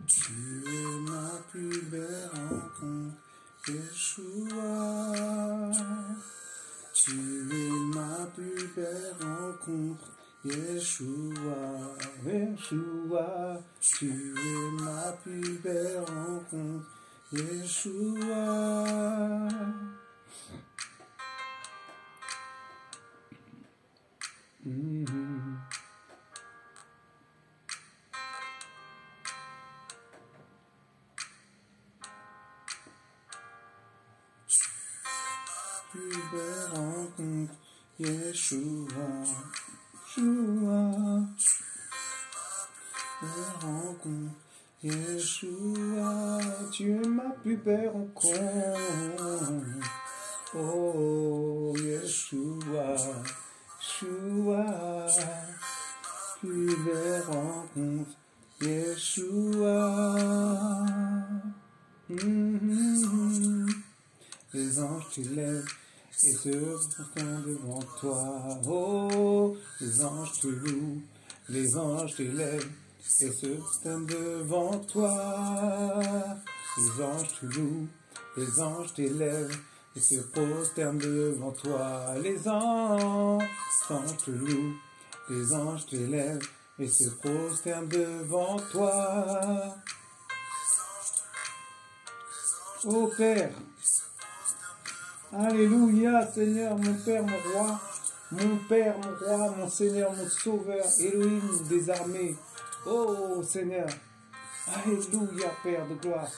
Tu es ma plus belle rencontre, Yeshua. Tu es ma plus belle rencontre, Yeshua. Yeshua. Tu es ma plus belle rencontre, Yeshua. Plus belle rencontre, Yeshua. Yeshua. Belle rencontre, Yeshua. Tu es ma plus belle rencontre. Oh, Yeshua. Yeshua. Plus belle rencontre, Yeshua. Les anges t'élèvent et se prosternent devant toi. Oh, les anges te louent, les anges t'élèvent et se prosternent devant toi. Les anges te louent, les anges t'élèvent et se prosternent devant toi. Les anges te louent, les anges t'élèvent et se prosternent devant toi. Ô Père, alléluia, Seigneur, mon Père, mon Roi, mon Père, mon Roi, mon Seigneur, mon Sauveur, Elohim des armées. Oh Seigneur, alléluia, Père de gloire,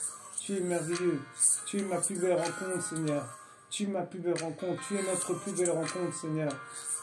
tu es merveilleux, tu es ma plus belle rencontre, Seigneur. Tu es ma plus belle rencontre, tu es notre plus belle rencontre, Seigneur.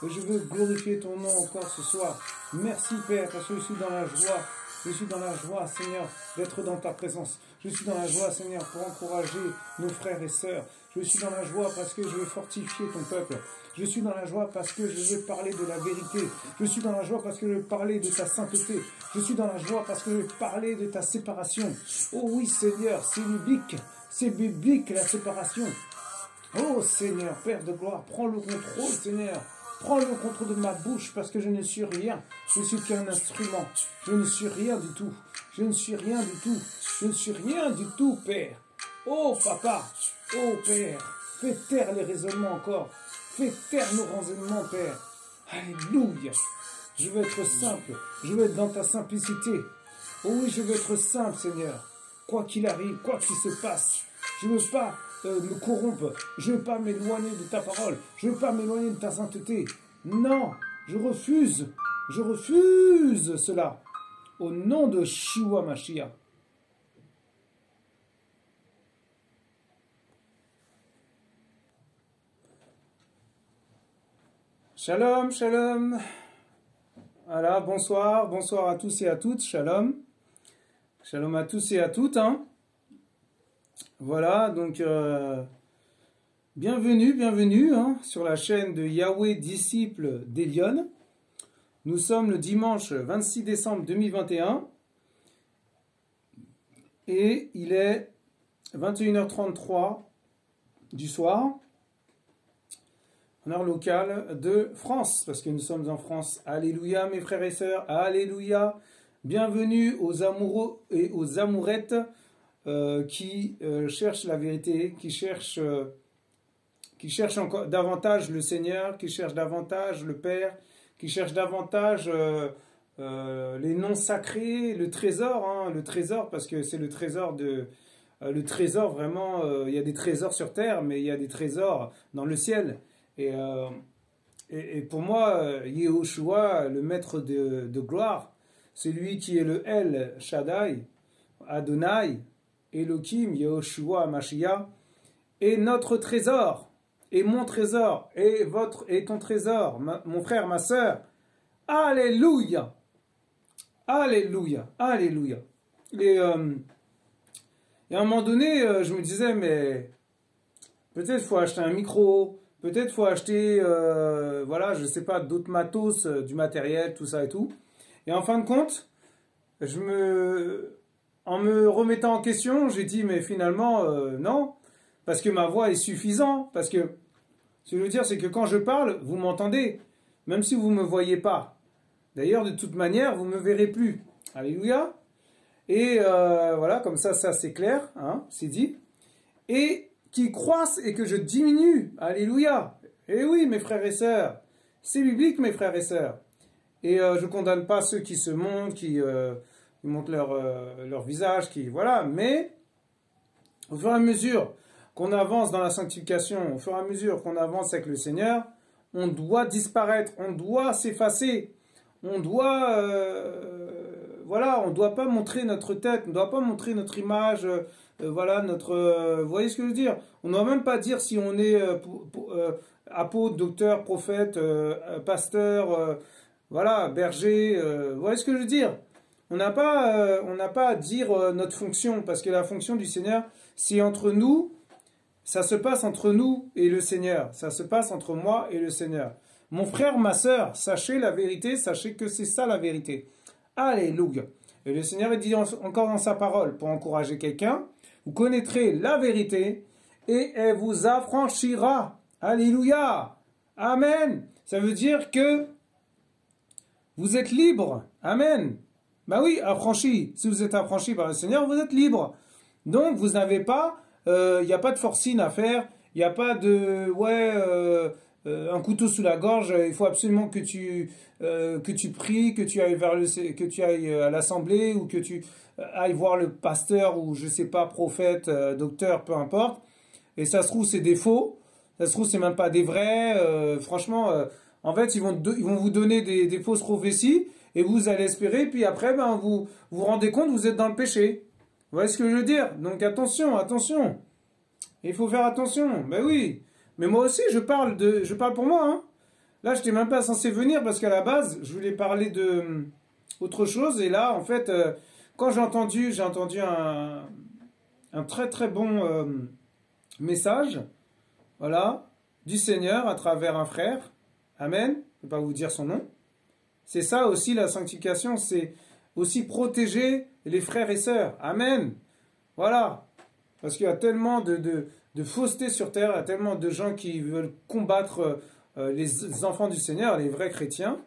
Et je veux glorifier ton nom encore ce soir. Merci, Père, parce que je suis dans la joie. Je suis dans la joie, Seigneur, d'être dans ta présence. Je suis dans la joie, Seigneur, pour encourager nos frères et sœurs. Je suis dans la joie parce que je veux fortifier ton peuple. Je suis dans la joie parce que je veux parler de la vérité. Je suis dans la joie parce que je veux parler de ta sainteté. Je suis dans la joie parce que je veux parler de ta séparation. Oh oui, Seigneur, c'est biblique la séparation. Oh Seigneur, Père de gloire, prends le contrôle, Seigneur. Prends le contrôle de ma bouche parce que je ne suis rien. Je ne suis qu'un instrument. Je ne suis rien du tout. Je ne suis rien du tout. Je ne suis rien du tout, Père. Oh Papa, oh Père, fais taire les raisonnements encore. Fais taire nos renseignements, Père. Alléluia. Je veux être simple. Je veux être dans ta simplicité. Oh oui, je veux être simple, Seigneur. Quoi qu'il arrive, quoi qu'il se passe, je ne veux pas me corrompre. Je ne veux pas m'éloigner de ta parole. Je ne veux pas m'éloigner de ta sainteté. Non, je refuse. Je refuse cela. Au nom de Yeshua Mashiach. Shalom, shalom. Voilà, bonsoir. Bonsoir à tous et à toutes. Shalom. Shalom à tous et à toutes. Hein. Voilà, donc bienvenue hein, sur la chaîne de Yahweh Disciple d'Elion. Nous sommes le dimanche 26 décembre 2021 et il est 21h33 du soir en heure locale de France, parce que nous sommes en France. Alléluia mes frères et sœurs, alléluia. Bienvenue aux amoureux et aux amourettes qui cherchent la vérité, qui cherchent encore davantage le Seigneur, qui cherchent davantage le Père, qui cherchent davantage les noms sacrés, le trésor, parce que c'est le trésor le trésor vraiment, il y a des trésors sur terre, mais il y a des trésors dans le ciel. Et pour moi, Yehoshua, le maître de gloire, c'est lui qui est le El Shaddai, Adonai, Elohim, Yehoshua, Mashiach, est notre trésor, et mon trésor, et ton trésor, mon frère, ma sœur. Alléluia! Alléluia! Alléluia! Et à un moment donné, je me disais, mais peut-être faut acheter un micro, peut-être faut acheter, voilà, je sais pas, d'autres matos, du matériel, tout ça et tout. Et en fin de compte, en me remettant en question, j'ai dit, mais finalement, non, parce que ma voix est suffisante, parce que, ce que je veux dire, c'est que quand je parle, vous m'entendez, même si vous ne me voyez pas. D'ailleurs, de toute manière, vous ne me verrez plus. Alléluia. Et voilà, comme ça c'est clair, hein, c'est dit. Et qu'il croisse et que je diminue. Alléluia. Et oui, mes frères et sœurs, c'est biblique, mes frères et sœurs. Et je ne condamne pas ceux qui se montrent, qui montrent leur visage, voilà. Mais au fur et à mesure qu'on avance dans la sanctification, au fur et à mesure qu'on avance avec le Seigneur, on doit disparaître, on doit s'effacer, on doit, voilà, on ne doit pas montrer notre tête, on ne doit pas montrer notre image, voilà, vous voyez ce que je veux dire? On ne doit même pas dire si on est apôtre, docteur, prophète, pasteur, voilà, berger, vous voyez ce que je veux dire? On n'a pas à dire notre fonction, parce que la fonction du Seigneur, c'est entre nous, ça se passe entre nous et le Seigneur, ça se passe entre moi et le Seigneur. Mon frère, ma sœur, sachez la vérité, sachez que c'est ça la vérité. Alléluia. Et le Seigneur dit encore dans sa parole, pour encourager quelqu'un, vous connaîtrez la vérité et elle vous affranchira. Alléluia. Amen. Ça veut dire que vous êtes libre. Amen. Ben oui, affranchi. Si vous êtes affranchi par le Seigneur, vous êtes libre. Donc, vous n'avez pas, il n'y a pas de forcine à faire. Il n'y a pas de, un couteau sous la gorge. Il faut absolument que tu pries, que tu ailles à l'assemblée ou que tu ailles voir le pasteur ou je sais pas, prophète, docteur, peu importe. Et ça se trouve, c'est des faux. Ça se trouve, c'est même pas des vrais. Franchement, en fait, ils vont vous donner des fausses prophéties et vous allez espérer. Puis après, ben, vous vous rendez compte, vous êtes dans le péché. Vous voyez ce que je veux dire? Donc attention, attention. Il faut faire attention. Ben oui. Mais moi aussi, je parle pour moi. Hein. Là, je n'étais même pas censé venir parce qu'à la base, je voulais parler de autre chose. Et là, en fait, quand j'ai entendu un très très bon message, voilà, du Seigneur à travers un frère. Amen. Je ne vais pas vous dire son nom. C'est ça aussi la sanctification, c'est aussi protéger les frères et sœurs. Amen. Voilà. Parce qu'il y a tellement de fausseté sur terre, il y a tellement de gens qui veulent combattre les enfants du Seigneur, les vrais chrétiens.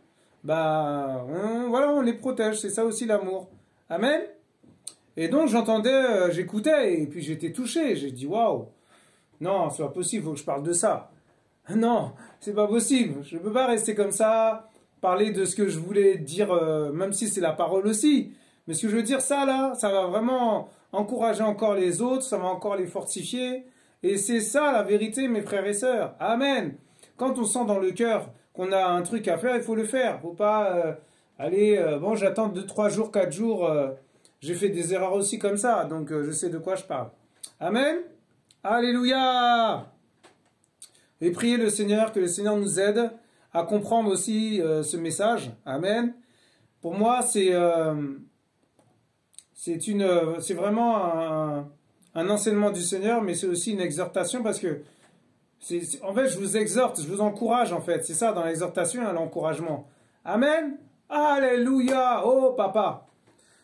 Bah, voilà, on les protège. C'est ça aussi l'amour. Amen. Et donc j'entendais, j'écoutais et puis j'étais touché. J'ai dit waouh. Non, c'est pas possible, il faut que je parle de ça. Non, c'est pas possible. Je ne peux pas rester comme ça, parler de ce que je voulais dire, même si c'est la parole aussi. Mais ce que je veux dire, ça là, ça va vraiment encourager encore les autres, ça va encore les fortifier. Et c'est ça la vérité, mes frères et sœurs. Amen. Quand on sent dans le cœur qu'on a un truc à faire, il faut le faire. Il ne faut pas aller, bon, j'attends 2, 3 jours, 4 jours. J'ai fait des erreurs aussi comme ça, donc je sais de quoi je parle. Amen. Alléluia. Et priez le Seigneur, que le Seigneur nous aide à comprendre aussi ce message. Amen. Pour moi, c'est vraiment un enseignement du Seigneur, mais c'est aussi une exhortation parce que, en fait, je vous exhorte, je vous encourage, en fait. C'est ça, dans l'exhortation, il y a l'encouragement. Amen. Alléluia. Oh, papa.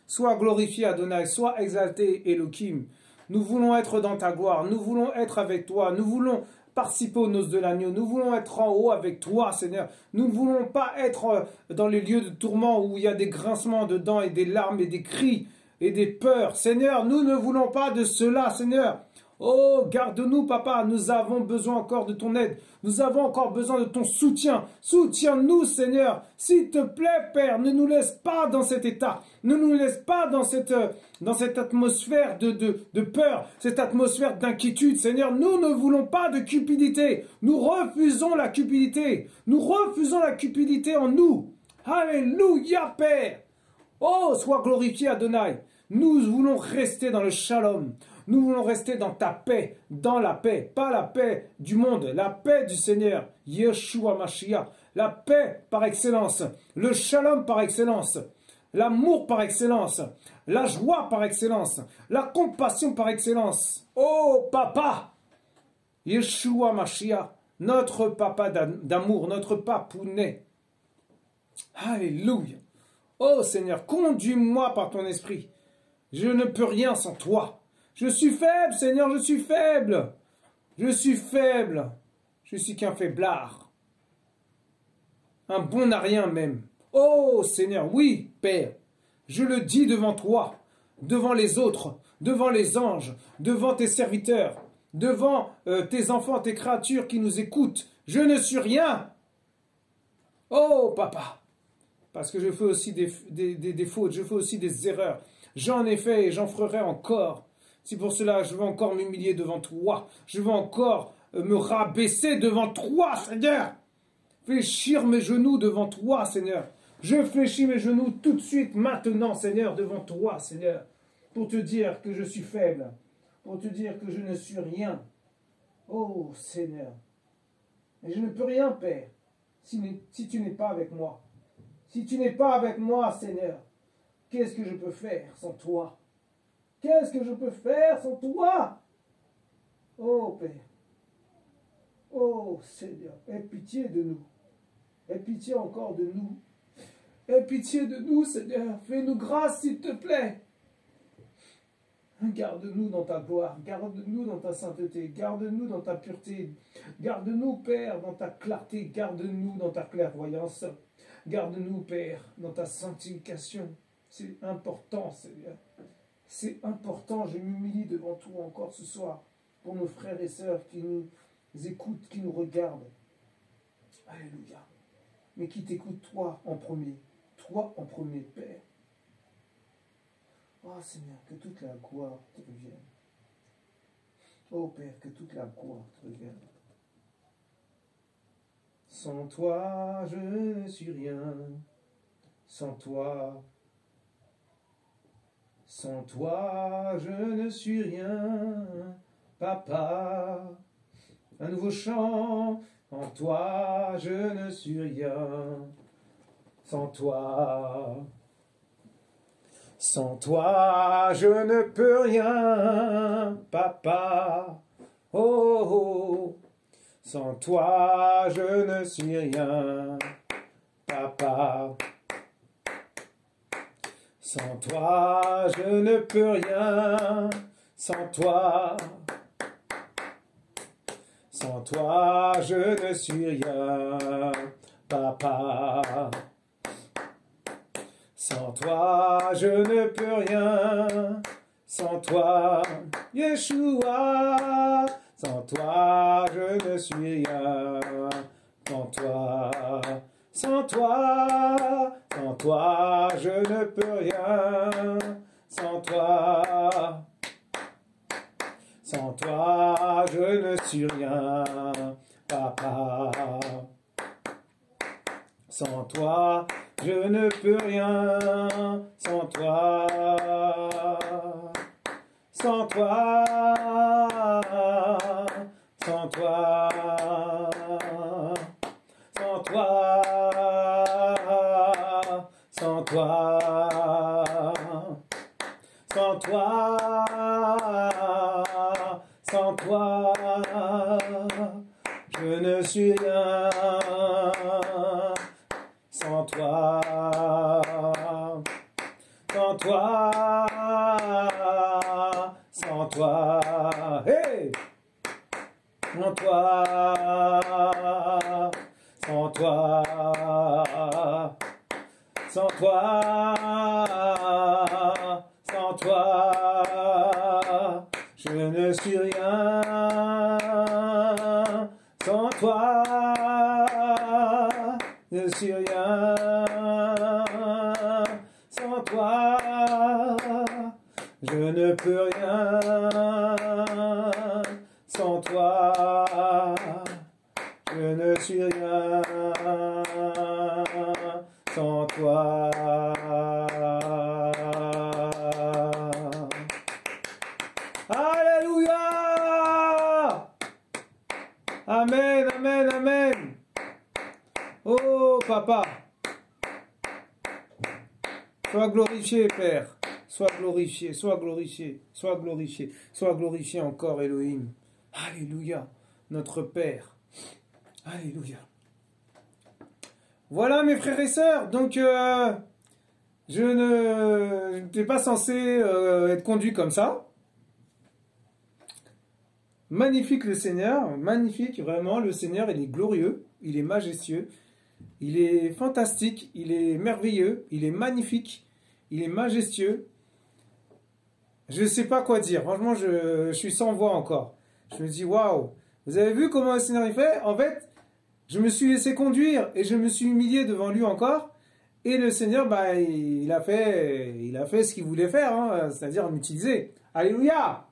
Sois glorifié, Adonai. Sois exalté, Elohim. Nous voulons être dans ta gloire. Nous voulons être avec toi. Nous voulons participer aux noces de l'agneau. Nous voulons être en haut avec toi, Seigneur. Nous ne voulons pas être dans les lieux de tourment où il y a des grincements de dents et des larmes et des cris et des peurs. Seigneur, nous ne voulons pas de cela, Seigneur. Oh, garde-nous, papa. Nous avons besoin encore de ton aide. Nous avons encore besoin de ton soutien. Soutiens-nous, Seigneur. S'il te plaît, Père, ne nous laisse pas dans cet état. Ne nous laisse pas dans cette atmosphère de peur, cette atmosphère d'inquiétude. Seigneur, nous ne voulons pas de cupidité. Nous refusons la cupidité. Nous refusons la cupidité en nous. Alléluia, Père. Oh, sois glorifié, Adonai. Nous voulons rester dans le shalom. Nous voulons rester dans ta paix, dans la paix, pas la paix du monde, la paix du Seigneur, Yeshua Mashiach, la paix par excellence, le shalom par excellence, l'amour par excellence, la joie par excellence, la compassion par excellence. Oh papa, Yeshua Mashiach, notre papa d'amour, notre papounet. Alléluia. Oh Seigneur, conduis-moi par ton esprit. Je ne peux rien sans toi. Je suis faible, Seigneur, je suis faible. Je suis faible. Je suis qu'un faiblard. Un bon à rien même. Oh Seigneur, oui, Père. Je le dis devant toi, devant les autres, devant les anges, devant tes serviteurs, devant tes enfants, tes créatures qui nous écoutent. Je ne suis rien. Oh papa. Parce que je fais aussi des fautes, je fais aussi des erreurs. J'en ai fait et j'en ferai encore. C'est pour cela que je veux encore m'humilier devant toi. Je veux encore me rabaisser devant toi, Seigneur. Fléchir mes genoux devant toi, Seigneur. Je fléchis mes genoux tout de suite, maintenant, Seigneur, devant toi, Seigneur. Pour te dire que je suis faible. Pour te dire que je ne suis rien. Oh, Seigneur. Et je ne peux rien, Père, si tu n'es pas avec moi. Si tu n'es pas avec moi, Seigneur, qu'est-ce que je peux faire sans toi? Qu'est-ce que je peux faire sans toi? Oh Père, oh Seigneur, aie pitié de nous. Aie pitié encore de nous. Aie pitié de nous, Seigneur. Fais-nous grâce, s'il te plaît. Garde-nous dans ta gloire. Garde-nous dans ta sainteté. Garde-nous dans ta pureté. Garde-nous, Père, dans ta clarté. Garde-nous dans ta clairvoyance. Garde-nous, Père, dans ta sanctification. C'est important, Seigneur. C'est important. Je m'humilie devant toi encore ce soir pour nos frères et sœurs qui nous écoutent, qui nous regardent. Alléluia. Mais qui t'écoutent, toi en premier. Toi en premier, Père. Oh Seigneur, que toute la gloire te revienne. Oh Père, que toute la gloire te revienne. Sans toi, je ne suis rien. Sans toi, je ne suis rien. Papa, un nouveau chant. En toi, je ne suis rien. Sans toi, je ne peux rien, Papa. Oh, oh. Sans toi, je ne suis rien, Papa. Sans toi, je ne peux rien. Sans toi, je ne suis rien, Papa. Sans toi, je ne peux rien. Sans toi, Yeshua. Sans toi, je ne suis rien. Sans toi, je ne peux rien. Sans toi, je ne suis rien, Papa. Sans toi, je ne peux rien. Sans toi, sans toi, sans toi, sans toi, sans toi, sans toi, sans toi, je ne suis rien. Sans toi, sans toi, sans toi, hey! Sans toi, sans toi, sans toi, sans toi, je ne suis rien. Sans toi, je suis rien. Sans toi, je ne peux rien. Sans toi, je ne suis rien. Sans toi. Alléluia! Amen, amen, amen. Oh, Papa. Sois glorifié, Père. Sois glorifié, sois glorifié, sois glorifié, sois glorifié encore, Elohim. Alléluia, notre Père. Alléluia. Voilà, mes frères et sœurs. Donc, je n'étais pas censé être conduit comme ça. Magnifique le Seigneur, magnifique, vraiment, le Seigneur, il est glorieux, il est majestueux, il est fantastique, il est merveilleux, il est magnifique, il est majestueux. Je ne sais pas quoi dire, franchement, je suis sans voix encore. Je me dis, waouh, vous avez vu comment le Seigneur il fait? En fait, je me suis laissé conduire et je me suis humilié devant lui encore. Et le Seigneur, bah, il a fait ce qu'il voulait faire, hein, c'est-à-dire m'utiliser. Alléluia!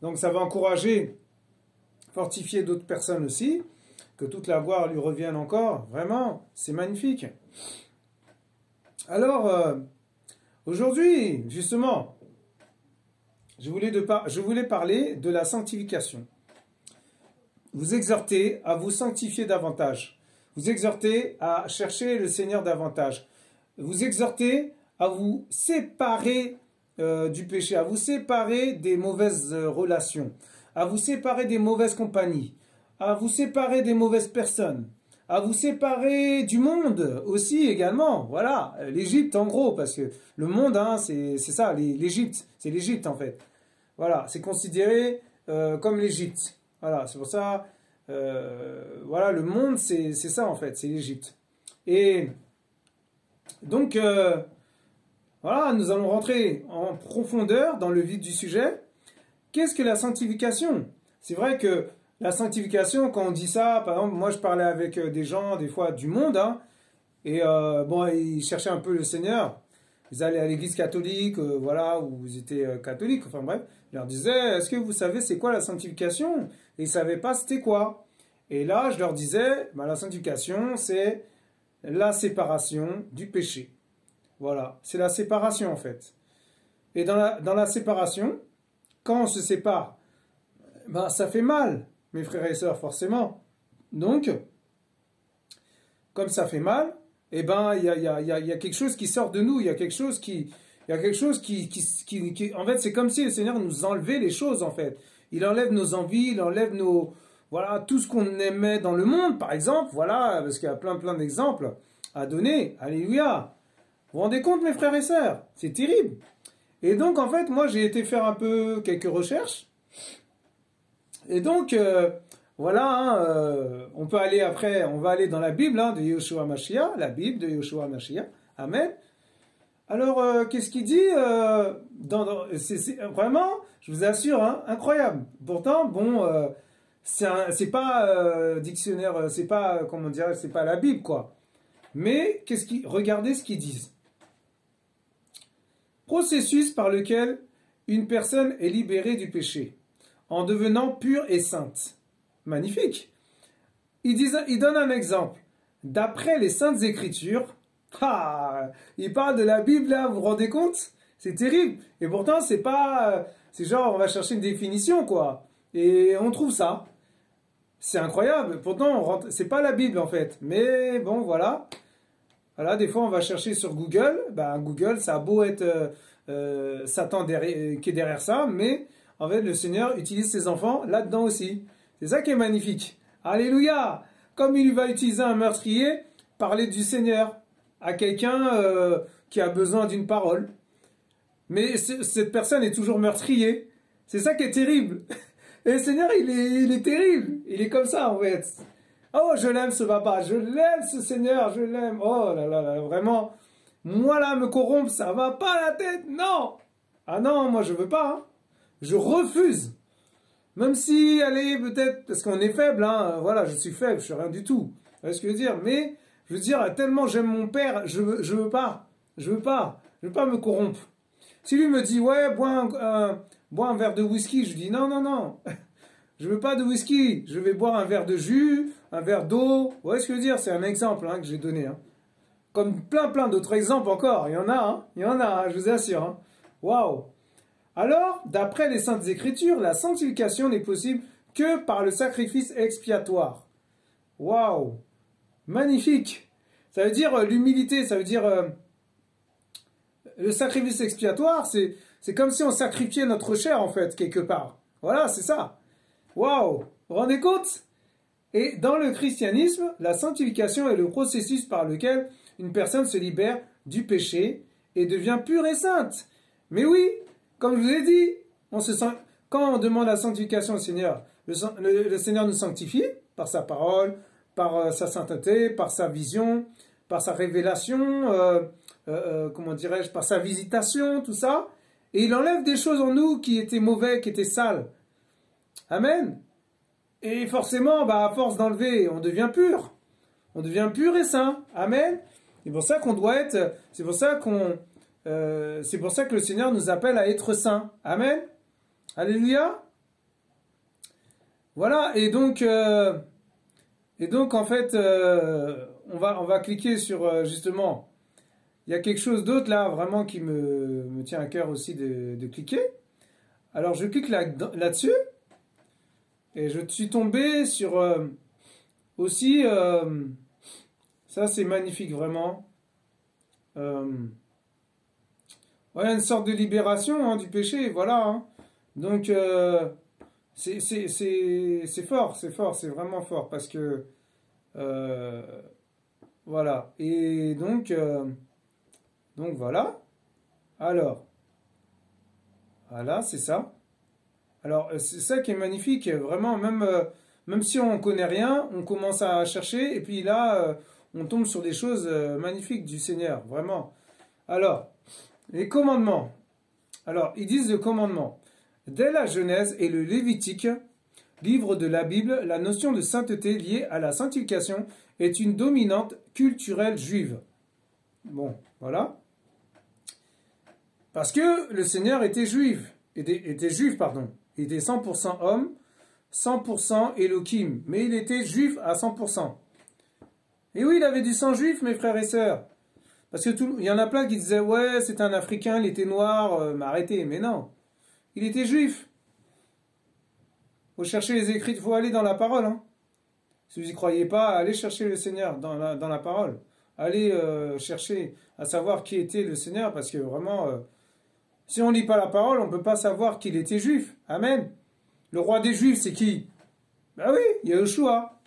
Donc ça va encourager, fortifier d'autres personnes aussi, que toute la gloire lui revienne encore. Vraiment, c'est magnifique. Alors, aujourd'hui, justement, je voulais parler de la sanctification. Vous exhortez à vous sanctifier davantage. Vous exhortez à chercher le Seigneur davantage. Vous exhortez à vous séparer du péché, à vous séparer des mauvaises relations, à vous séparer des mauvaises compagnies, à vous séparer des mauvaises personnes, à vous séparer du monde aussi également. Voilà, l'Égypte en gros, parce que le monde, hein, c'est ça, l'Égypte, c'est l'Égypte en fait. Voilà, c'est considéré comme l'Égypte. Voilà, c'est pour ça, voilà, le monde, c'est ça en fait, c'est l'Égypte. Et donc, voilà, nous allons rentrer en profondeur dans le vif du sujet. Qu'est-ce que la sanctification? C'est vrai que la sanctification, quand on dit ça, par exemple, moi je parlais avec des gens, des fois du monde, hein, et bon, ils cherchaient un peu le Seigneur. Ils allaient à l'église catholique, voilà, où ils étaient catholiques, enfin bref. Je leur disais, est-ce que vous savez c'est quoi la sanctification? Et ils ne savaient pas c'était quoi. Et là, je leur disais, bah, la sanctification, c'est la séparation du péché. Voilà, c'est la séparation en fait. Et dans la séparation, quand on se sépare, ben, ça fait mal, mes frères et sœurs, forcément. Donc, comme ça fait mal, eh ben, il y a quelque chose qui sort de nous, il y a quelque chose qui... En fait, c'est comme si le Seigneur nous enlevait les choses, en fait. Il enlève nos envies, il enlève nos... Voilà, tout ce qu'on aimait dans le monde, par exemple, voilà, parce qu'il y a plein d'exemples à donner. Alléluia. Vous vous rendez compte, mes frères et sœurs? C'est terrible. Et donc, en fait, moi, j'ai été faire un peu quelques recherches. Et donc, voilà, hein, on peut aller après, on va aller dans la Bible hein, de Yeshua Mashiach, la Bible de Yeshua Mashiach. Amen. Alors, qu'est-ce qu'il dit c'est vraiment, je vous assure, hein, incroyable. Pourtant, bon, c'est pas dictionnaire, c'est pas, comment dire, c'est pas la Bible, quoi. Mais, regardez ce qu'ils disent. Processus par lequel une personne est libérée du péché, en devenant pure et sainte. Magnifique. Il donne un exemple. D'après les Saintes Écritures, il parle de la Bible là, vous vous rendez compte? C'est terrible. Et pourtant, c'est pas... c'est genre, on va chercher une définition, quoi. Et on trouve ça. C'est incroyable. Pourtant, c'est pas la Bible, en fait. Mais bon, voilà. Voilà, des fois, on va chercher sur Google. Ben, Google, ça a beau être Satan qui est derrière ça, mais en fait, le Seigneur utilise ses enfants là-dedans aussi. C'est ça qui est magnifique. Alléluia! Comme il va utiliser un meurtrier, parler du Seigneur à quelqu'un qui a besoin d'une parole. Mais cette personne est toujours meurtrier. C'est ça qui est terrible. Et le Seigneur, il est terrible. Il est comme ça, en fait. Oh, je l'aime ce papa, je l'aime ce Seigneur, je l'aime. Oh là là là, vraiment. Moi là, me corrompre, ça va pas la tête, non. Ah non, moi je veux pas. Hein. Je refuse. Même si, allez, peut-être, parce qu'on est faible, hein, voilà, je suis faible, je suis rien du tout. Vous voyez ce que je veux dire? Mais, je veux dire, tellement j'aime mon père, je veux pas. Je veux pas me corrompre. Si lui me dit, ouais, bois un verre de whisky, je dis, non, non, non. Je veux pas de whisky, je vais boire un verre de jus, un verre d'eau. Vous voyez ce que je veux dire? C'est un exemple hein, que j'ai donné. Hein. Comme plein d'autres exemples encore. Il y en a, hein, je vous assure. Hein. Waouh! Alors, d'après les Saintes Écritures, la sanctification n'est possible que par le sacrifice expiatoire. Waouh! Magnifique! Ça veut dire l'humilité, ça veut dire le sacrifice expiatoire, c'est comme si on sacrifiait notre chair en fait, quelque part. Voilà, c'est ça. Waouh! Vous vous rendez compte? Et dans le christianisme, la sanctification est le processus par lequel une personne se libère du péché et devient pure et sainte. Mais oui, comme je vous ai dit, quand on demande la sanctification au Seigneur, le Seigneur nous sanctifie par sa parole, par sa sainteté, par sa vision, par sa révélation, comment dirais-je, par sa visitation, tout ça. Et il enlève des choses en nous qui étaient mauvais, qui étaient sales. Amen. Et forcément, à force d'enlever, on devient pur. On devient pur et saint. Amen. C'est pour ça qu'on doit être, c'est pour ça que le Seigneur nous appelle à être saints. Amen. Alléluia. Voilà. Et donc en fait, on va cliquer sur justement. Il y a quelque chose d'autre là, vraiment qui me tient à cœur aussi de cliquer. Alors je clique là-dessus. Et je suis tombé sur aussi, ça c'est magnifique vraiment. Voilà, une sorte de libération du péché, voilà. Hein. Donc c'est fort, c'est vraiment fort parce que voilà. Et donc voilà. Alors, voilà, c'est ça. Alors, c'est ça qui est magnifique, vraiment, même si on ne connaît rien, on commence à chercher, et puis là, on tombe sur des choses magnifiques du Seigneur, vraiment. Alors, les commandements. Alors, ils disent le commandement. Dès la Genèse et le Lévitique, livre de la Bible, la notion de sainteté liée à la sanctification est une dominante culturelle juive. Bon, voilà. Parce que le Seigneur était juif, pardon. Il était 100% homme, 100% Elohim, mais il était juif à 100%. Et oui, il avait du sang juif, mes frères et sœurs. Parce que il y en a plein qui disaient, ouais, c'est un Africain, il était noir, mais arrêtez, mais non. Il était juif. Faut chercher les écrits, il faut aller dans la parole. Hein. Si vous n'y croyez pas, allez chercher le Seigneur dans la parole. Allez chercher à savoir qui était le Seigneur, parce que vraiment... si on ne lit pas la parole, on ne peut pas savoir qu'il était juif. Amen. Le roi des Juifs, c'est qui? Ben oui, Yahushua.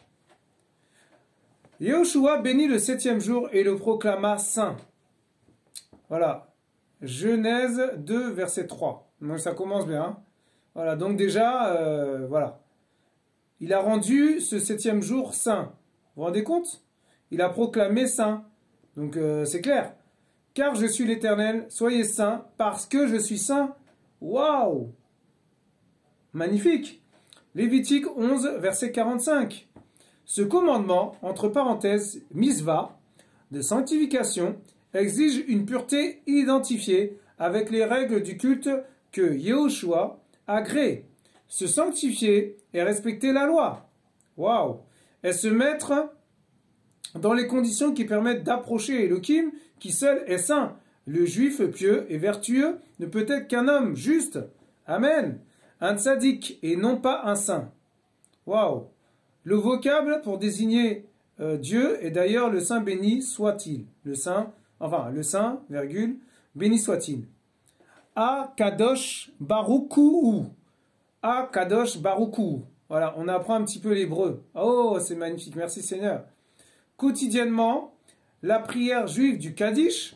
Yahushua bénit le 7e jour et le proclama saint. Voilà. Genèse 2, verset 3. Donc ça commence bien. Hein. Voilà, donc déjà, voilà. Il a rendu ce 7e jour saint. Vous vous rendez compte? Il a proclamé saint. Donc c'est clair. Car je suis l'Éternel, soyez saints, parce que je suis saint. Waouh! Magnifique! Lévitique 11, verset 45. Ce commandement, entre parenthèses, misva, de sanctification, exige une pureté identifiée avec les règles du culte que Yahushua a créé. Se sanctifier et respecter la loi. Waouh! Et se mettre dans les conditions qui permettent d'approcher Elohim, qui seul est saint. Le juif pieux et vertueux ne peut être qu'un homme juste. Amen. Un tzaddik et non pas un saint. Waouh. Le vocable pour désigner Dieu est d'ailleurs le saint béni soit-il. Le saint, virgule, béni soit-il. A kadosh barukou. A kadosh barukou. Voilà, on apprend un petit peu l'hébreu. Oh, c'est magnifique. Merci Seigneur. Quotidiennement, la prière juive du Kaddish,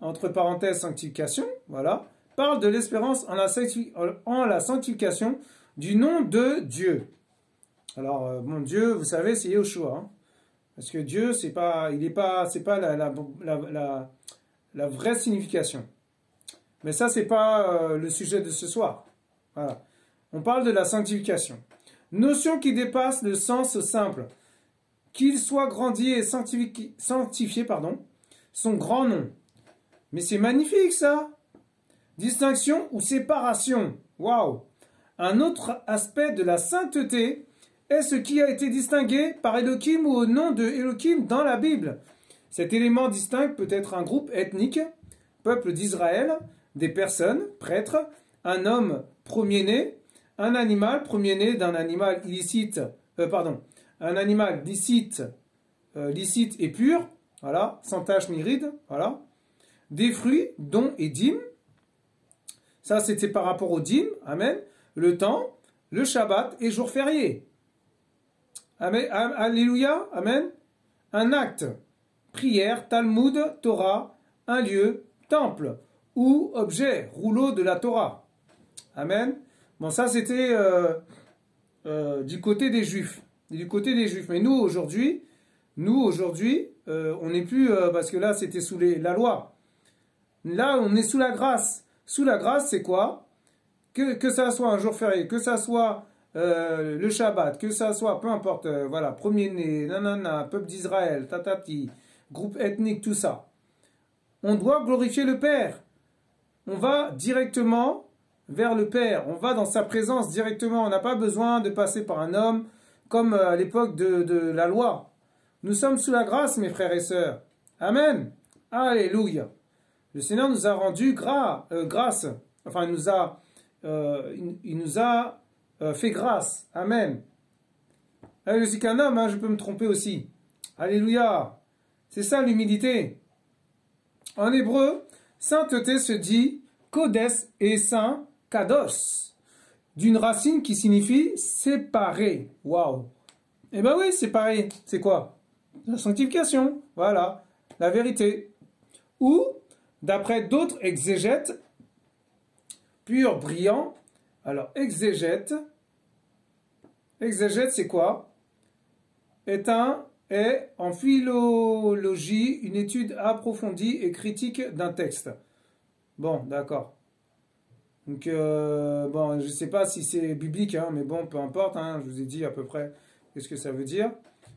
entre parenthèses sanctification, voilà, parle de l'espérance en la sanctification du nom de Dieu. Alors, mon Dieu, vous savez, c'est Yahushua. Hein, parce que Dieu, c'est pas la vraie signification. Mais ça, c'est pas le sujet de ce soir. Voilà. On parle de la sanctification. Notion qui dépasse le sens simple. Qu'il soit grandi et sanctifié, son grand nom. Mais c'est magnifique ça. Distinction ou séparation. Waouh. Un autre aspect de la sainteté est ce qui a été distingué par Elohim ou au nom de Elohim dans la Bible. Cet élément distingue peut-être un groupe ethnique, peuple d'Israël, des personnes, prêtres, un homme premier-né, un animal premier-né d'un animal illicite, un animal licite et pur, voilà, sans tache ni ride, voilà, des fruits, dons et dîmes. Ça, c'était par rapport aux dîmes, amen, le temps, le Shabbat et jour férié. Amen. Alléluia. Amen. Un acte. Prière, Talmud, Torah, un lieu, temple, ou objet, rouleau de la Torah. Amen. Bon, ça c'était du côté des Juifs. Du côté des Juifs. Mais nous aujourd'hui, on n'est plus, parce que là c'était sous la loi. Là, on est sous la grâce. Sous la grâce, c'est quoi? Que ça soit un jour férié, que ça soit le Shabbat, que ça soit, peu importe, voilà, premier-né, nanana, peuple d'Israël, tatati, groupe ethnique, tout ça. On doit glorifier le Père. On va directement vers le Père. On va dans sa présence directement. On n'a pas besoin de passer par un homme comme à l'époque de la loi. Nous sommes sous la grâce, mes frères et sœurs. Amen. Alléluia. Le Seigneur nous a rendu grâce. Enfin, il nous a fait grâce. Amen. Je suis qu'un homme, hein, je peux me tromper aussi. Alléluia. C'est ça l'humilité. En hébreu, sainteté se dit kodes et saint, kados, d'une racine qui signifie séparé. Waouh. Eh ben oui, séparé. C'est quoi? La sanctification. Voilà. La vérité. Ou, d'après d'autres exégètes, pur, brillant. Alors, exégète, c'est quoi? Est en philologie une étude approfondie et critique d'un texte. Bon, d'accord. Donc, bon, je ne sais pas si c'est biblique, hein, mais bon, peu importe, hein, je vous ai dit à peu près qu'est-ce que ça veut dire.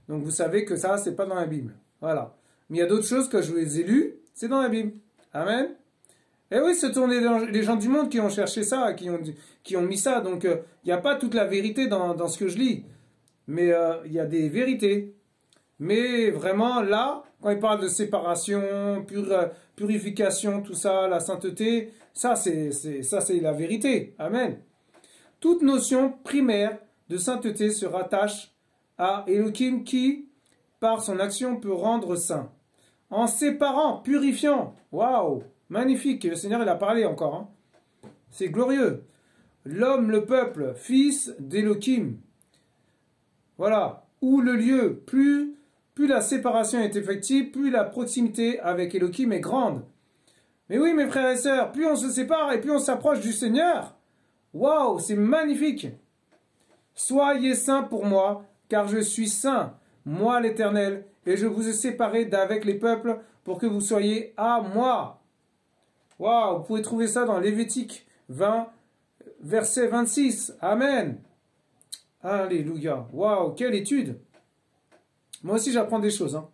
Donc, vous savez que ça, c'est pas dans la Bible. Voilà. Mais il y a d'autres choses que je vous ai lues, c'est dans la Bible. Amen. Et oui, ce sont les gens du monde qui ont cherché ça, qui ont mis ça. Donc, il n'y a pas toute la vérité dans ce que je lis. Mais il y a des vérités. Mais vraiment, là, quand il parle de séparation, purification, tout ça, la sainteté, ça, c'est la vérité. Amen. Toute notion primaire de sainteté se rattache à Elohim qui, par son action, peut rendre saint. En séparant, purifiant. Waouh! Magnifique. Le Seigneur, il a parlé encore. Hein. C'est glorieux. L'homme, le peuple, fils d'Elohim. Voilà. Ou le lieu. Plus la séparation est effective, plus la proximité avec Elohim est grande. Mais oui, mes frères et sœurs, plus on se sépare et plus on s'approche du Seigneur. Waouh, c'est magnifique. Soyez saints pour moi, car je suis saint, moi l'Éternel, et je vous ai séparés d'avec les peuples pour que vous soyez à moi. Waouh, vous pouvez trouver ça dans Lévitique 20, verset 26. Amen. Alléluia. Waouh, quelle étude. Moi aussi, j'apprends des choses, hein,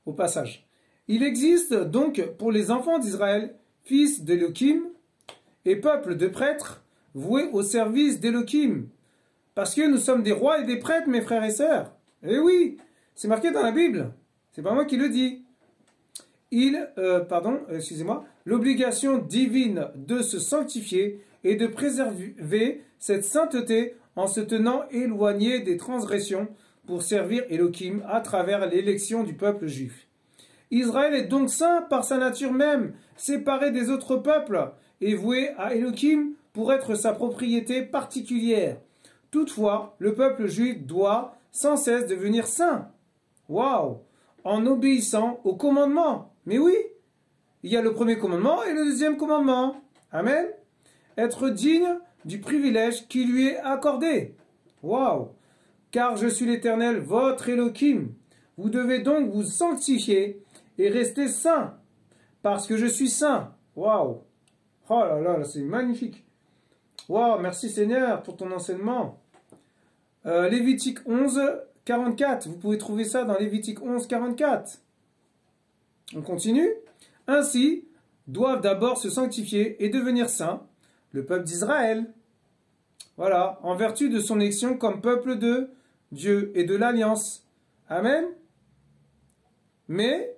au passage. Il existe donc pour les enfants d'Israël, fils d'Elohim et peuple de prêtres, voués au service d'Elohim. Parce que nous sommes des rois et des prêtres, mes frères et sœurs. Eh oui, c'est marqué dans la Bible. C'est pas moi qui le dis. L'obligation divine de se sanctifier et de préserver cette sainteté en se tenant éloigné des transgressions pour servir Elohim à travers l'élection du peuple juif. Israël est donc saint par sa nature même, séparé des autres peuples et voué à Elohim pour être sa propriété particulière. Toutefois, le peuple juif doit sans cesse devenir saint. Waouh! En obéissant au commandement. Mais oui, il y a le premier commandement et le deuxième commandement. Amen. Être digne du privilège qui lui est accordé. Waouh! Car je suis l'Éternel, votre Elohim. Vous devez donc vous sanctifier et rester saint, parce que je suis saint. Waouh! Oh là là, c'est magnifique. Waouh, merci Seigneur pour ton enseignement. Lévitique 11, 44. Vous pouvez trouver ça dans Lévitique 11, 44. On continue. Ainsi, doivent d'abord se sanctifier et devenir saints, le peuple d'Israël. Voilà, en vertu de son élection comme peuple de Dieu et de l'Alliance. Amen. Mais,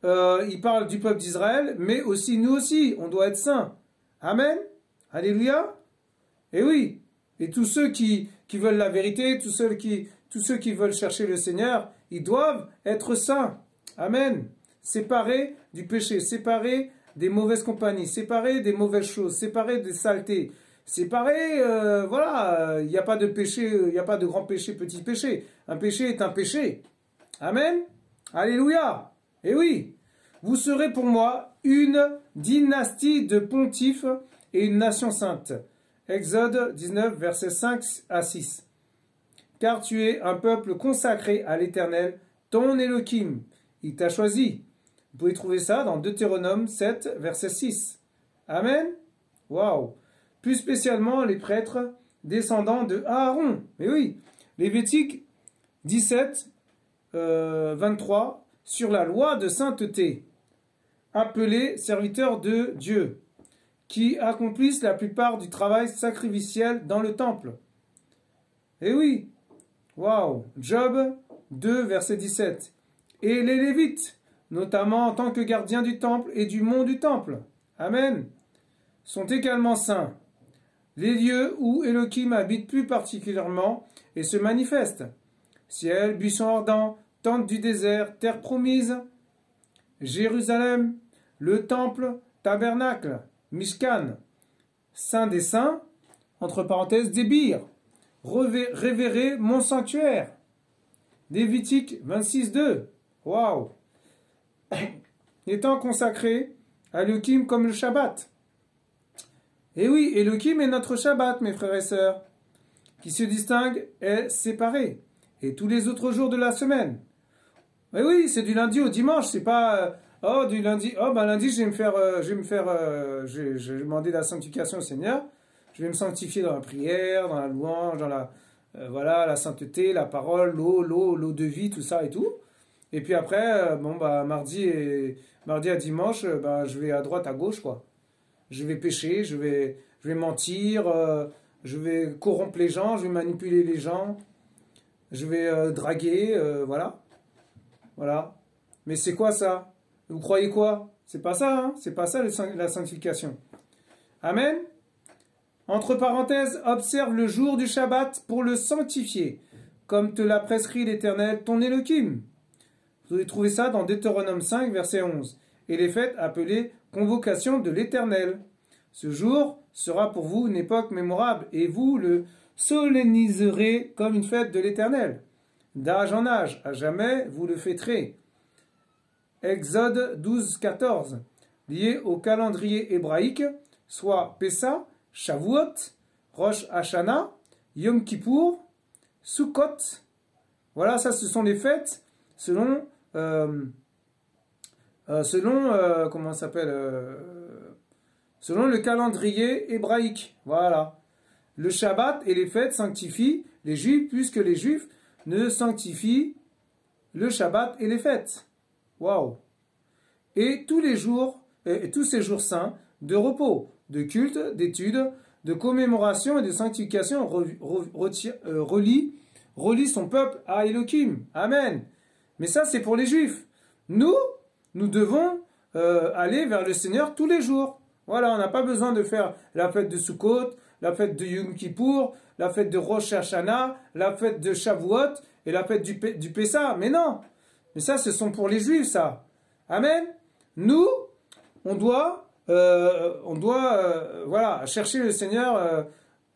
il parle du peuple d'Israël, mais aussi nous aussi, on doit être saints. Amen. Alléluia. Et oui, et tous ceux qui veulent la vérité, tous ceux qui veulent chercher le Seigneur, ils doivent être saints. Amen. Séparés du péché, séparés des mauvaises compagnies, séparés des mauvaises choses, séparés des saletés, séparé, voilà, il n'y a pas de péché, il n'y a pas de grand péché, petit péché. Un péché est un péché. Amen. Alléluia. Et oui, vous serez pour moi une dynastie de pontifes et une nation sainte. Exode 19, versets 5 à 6. Car tu es un peuple consacré à l'Éternel, ton Elohim. Il t'a choisi. Vous pouvez trouver ça dans Deutéronome 7, verset 6. Amen. Waouh. Plus spécialement les prêtres descendants de Aaron. Mais oui, Lévitique 17, 23, sur la loi de sainteté. Appelés serviteurs de Dieu, qui accomplissent la plupart du travail sacrificiel dans le temple. Et oui, waouh. Job 2, verset 17. Et les Lévites, notamment en tant que gardiens du temple et du mont du temple. Amen. Sont également saints. Les lieux où Elohim habite plus particulièrement et se manifeste. Ciel, buisson ardent, tente du désert, terre promise, Jérusalem, le temple, tabernacle, Mishkan, saint des saints, entre parenthèses, débir, révéré mon sanctuaire. Lévitique 26, 2. Waouh! Étant consacré à Elohim comme le Shabbat. Et oui, Elohim est notre Shabbat, mes frères et sœurs, qui se distingue est séparé. Et tous les autres jours de la semaine. Et oui, c'est du lundi au dimanche, c'est pas oh du lundi, oh ben lundi je vais demander la sanctification au Seigneur, je vais me sanctifier dans la prière, dans la louange, dans la voilà, la sainteté, la parole, l'eau de vie, tout ça et tout. Et puis après, bon bah mardi à dimanche, bah je vais à droite, à gauche quoi. Je vais pécher, je vais mentir, je vais corrompre les gens, je vais manipuler les gens, je vais draguer, voilà. Voilà. Mais c'est quoi ça? Vous croyez quoi? C'est pas ça, hein? C'est pas ça la sanctification. Amen. Entre parenthèses, observe le jour du Shabbat pour le sanctifier, comme te l'a prescrit l'Éternel, ton Elohim. Vous allez trouver ça dans Deutéronome 5, verset 11. Et les fêtes appelées convocation de l'Éternel. Ce jour sera pour vous une époque mémorable, et vous le solenniserez comme une fête de l'Éternel. D'âge en âge, à jamais, vous le fêterez. Exode 12, 14. Lié au calendrier hébraïque, soit Pessa, Shavuot, Rosh Hashanah, Yom Kippour, Sukkot. Voilà, ça ce sont les fêtes selon comment ça s'appelle selon le calendrier hébraïque. Voilà. Le Shabbat et les fêtes sanctifient les Juifs puisque les Juifs ne sanctifient le Shabbat et les fêtes. Waouh. Et tous les jours, et tous ces jours saints de repos, de culte, d'études, de commémoration et de sanctification relie son peuple à Elohim. Amen. Mais ça, c'est pour les Juifs. Nous devons aller vers le Seigneur tous les jours. Voilà, on n'a pas besoin de faire la fête de Sukkot, la fête de Yom Kippour, la fête de Rosh Hashanah, la fête de Shavuot et la fête du Pessah. Mais non. Mais ça, ce sont pour les Juifs, ça. Amen. Nous, on doit voilà, chercher le Seigneur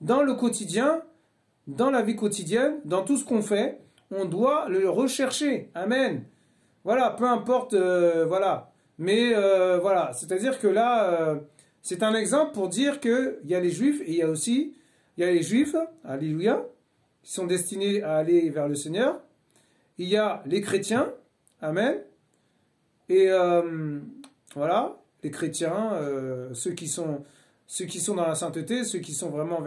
dans le quotidien, dans la vie quotidienne, dans tout ce qu'on fait. On doit le rechercher. Amen. Voilà, peu importe, voilà. Mais voilà, c'est-à-dire que là, c'est un exemple pour dire qu'il y a les Juifs et il y a les Juifs, alléluia, qui sont destinés à aller vers le Seigneur. Il y a les chrétiens, amen. Et voilà, les chrétiens, ceux qui sont dans la sainteté, ceux qui sont vraiment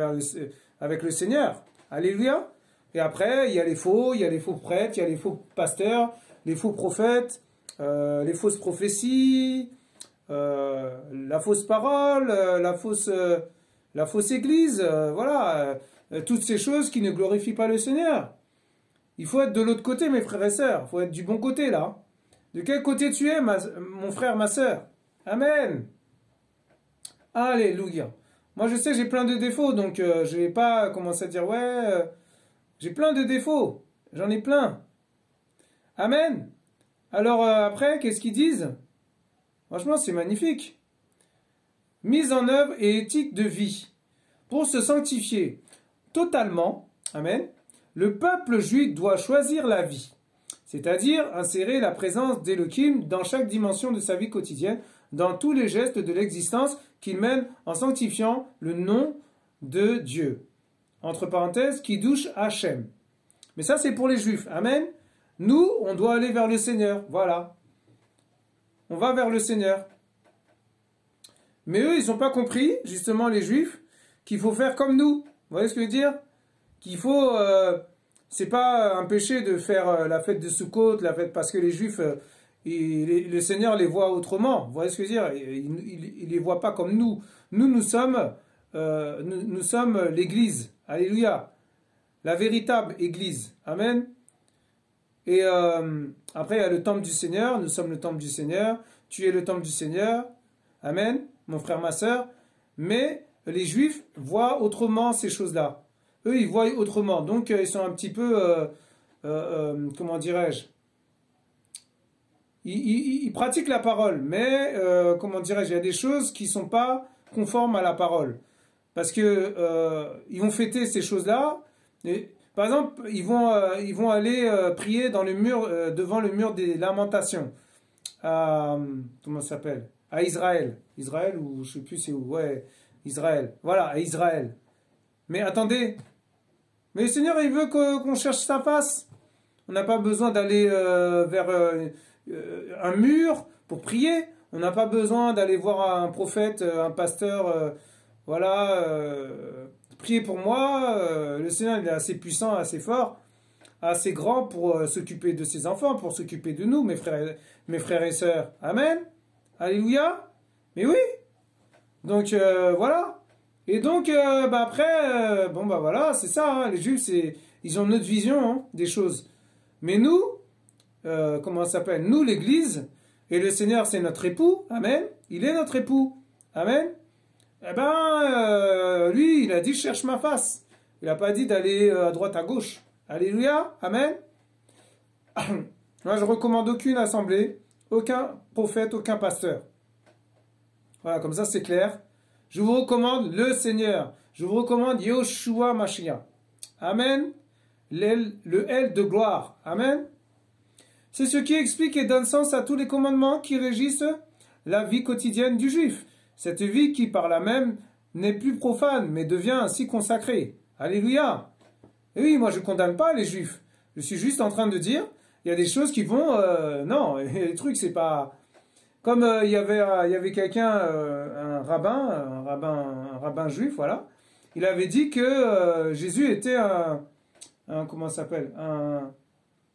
avec le Seigneur, alléluia. Et après, il y a les faux prêtres, il y a les faux pasteurs, les faux prophètes, les fausses prophéties, la fausse parole, la fausse église, voilà, toutes ces choses qui ne glorifient pas le Seigneur. Il faut être de l'autre côté, mes frères et sœurs, il faut être du bon côté, là. De quel côté tu es, mon frère, ma sœur? Amen. Alléluia. Moi, je sais, j'ai plein de défauts, donc je vais pas commencer à dire, ouais, j'ai plein de défauts, j'en ai plein. Amen. Alors après, qu'est-ce qu'ils disent? Franchement, c'est magnifique. Mise en œuvre et éthique de vie. pour se sanctifier totalement, amen, le peuple juif doit choisir la vie, c'est-à-dire insérer la présence d'Elohim dans chaque dimension de sa vie quotidienne, dans tous les gestes de l'existence qu'il mène en sanctifiant le nom de Dieu. Entre parenthèses, Kiddush Hashem. Mais ça, c'est pour les Juifs. Amen. Nous, on doit aller vers le Seigneur. Voilà. On va vers le Seigneur. Mais eux, ils n'ont pas compris, justement, les Juifs, qu'il faut faire comme nous. Vous voyez ce que je veux dire? Qu'il faut... c'est pas un péché de faire la fête de Sukkot, la fête parce que les Juifs... le Seigneur les voit autrement. Vous voyez ce que je veux dire? Il les voit pas comme nous. Nous sommes l'Église. Alléluia. La véritable Église. Amen. Et après, il y a le temple du Seigneur. Nous sommes le temple du Seigneur. Tu es le temple du Seigneur. Amen. Mon frère, ma sœur. Mais les Juifs voient autrement ces choses-là. Eux, ils voient autrement. Donc, ils sont un petit peu... comment dirais-je? Ils pratiquent la parole. Mais, comment dirais-je? Il y a des choses qui ne sont pas conformes à la parole. Parce que ils vont fêter ces choses-là. Par exemple, ils vont aller prier dans le mur, devant le mur des lamentations. Comment ça s'appelle? À Israël. Israël ou je ne sais plus c'est où. Ouais, Israël. Voilà, à Israël. Mais attendez. Mais le Seigneur, il veut qu'on cherche sa face. On n'a pas besoin d'aller vers un mur pour prier. On n'a pas besoin d'aller voir un prophète, un pasteur... Voilà, priez pour moi, le Seigneur il est assez puissant, assez fort, assez grand pour s'occuper de ses enfants, pour s'occuper de nous, mes frères et sœurs. Amen. Alléluia. Mais oui. Donc voilà. Et donc après, voilà, c'est ça, hein, les Juifs, ils ont notre vision hein, des choses. Mais nous, comment ça s'appelle? Nous, l'Église, et le Seigneur c'est notre époux, amen. Il est notre époux, amen. Eh ben, lui, il a dit, je cherche ma face. Il n'a pas dit d'aller à droite, à gauche. Alléluia, amen. Moi, je recommande aucune assemblée, aucun prophète, aucun pasteur. Voilà, comme ça, c'est clair. Je vous recommande le Seigneur. Je vous recommande Yoshua Mashiach. Amen. Le L de gloire. Amen. C'est ce qui explique et donne sens à tous les commandements qui régissent la vie quotidienne du Juif. Cette vie qui, par là même, n'est plus profane, mais devient ainsi consacrée. Alléluia. Et oui, moi je ne condamne pas les Juifs. Je suis juste en train de dire, il y a des choses qui vont... non, les trucs, c'est pas... Comme il y avait quelqu'un, un rabbin juif, voilà. Il avait dit que Jésus était comment ça s'appelle?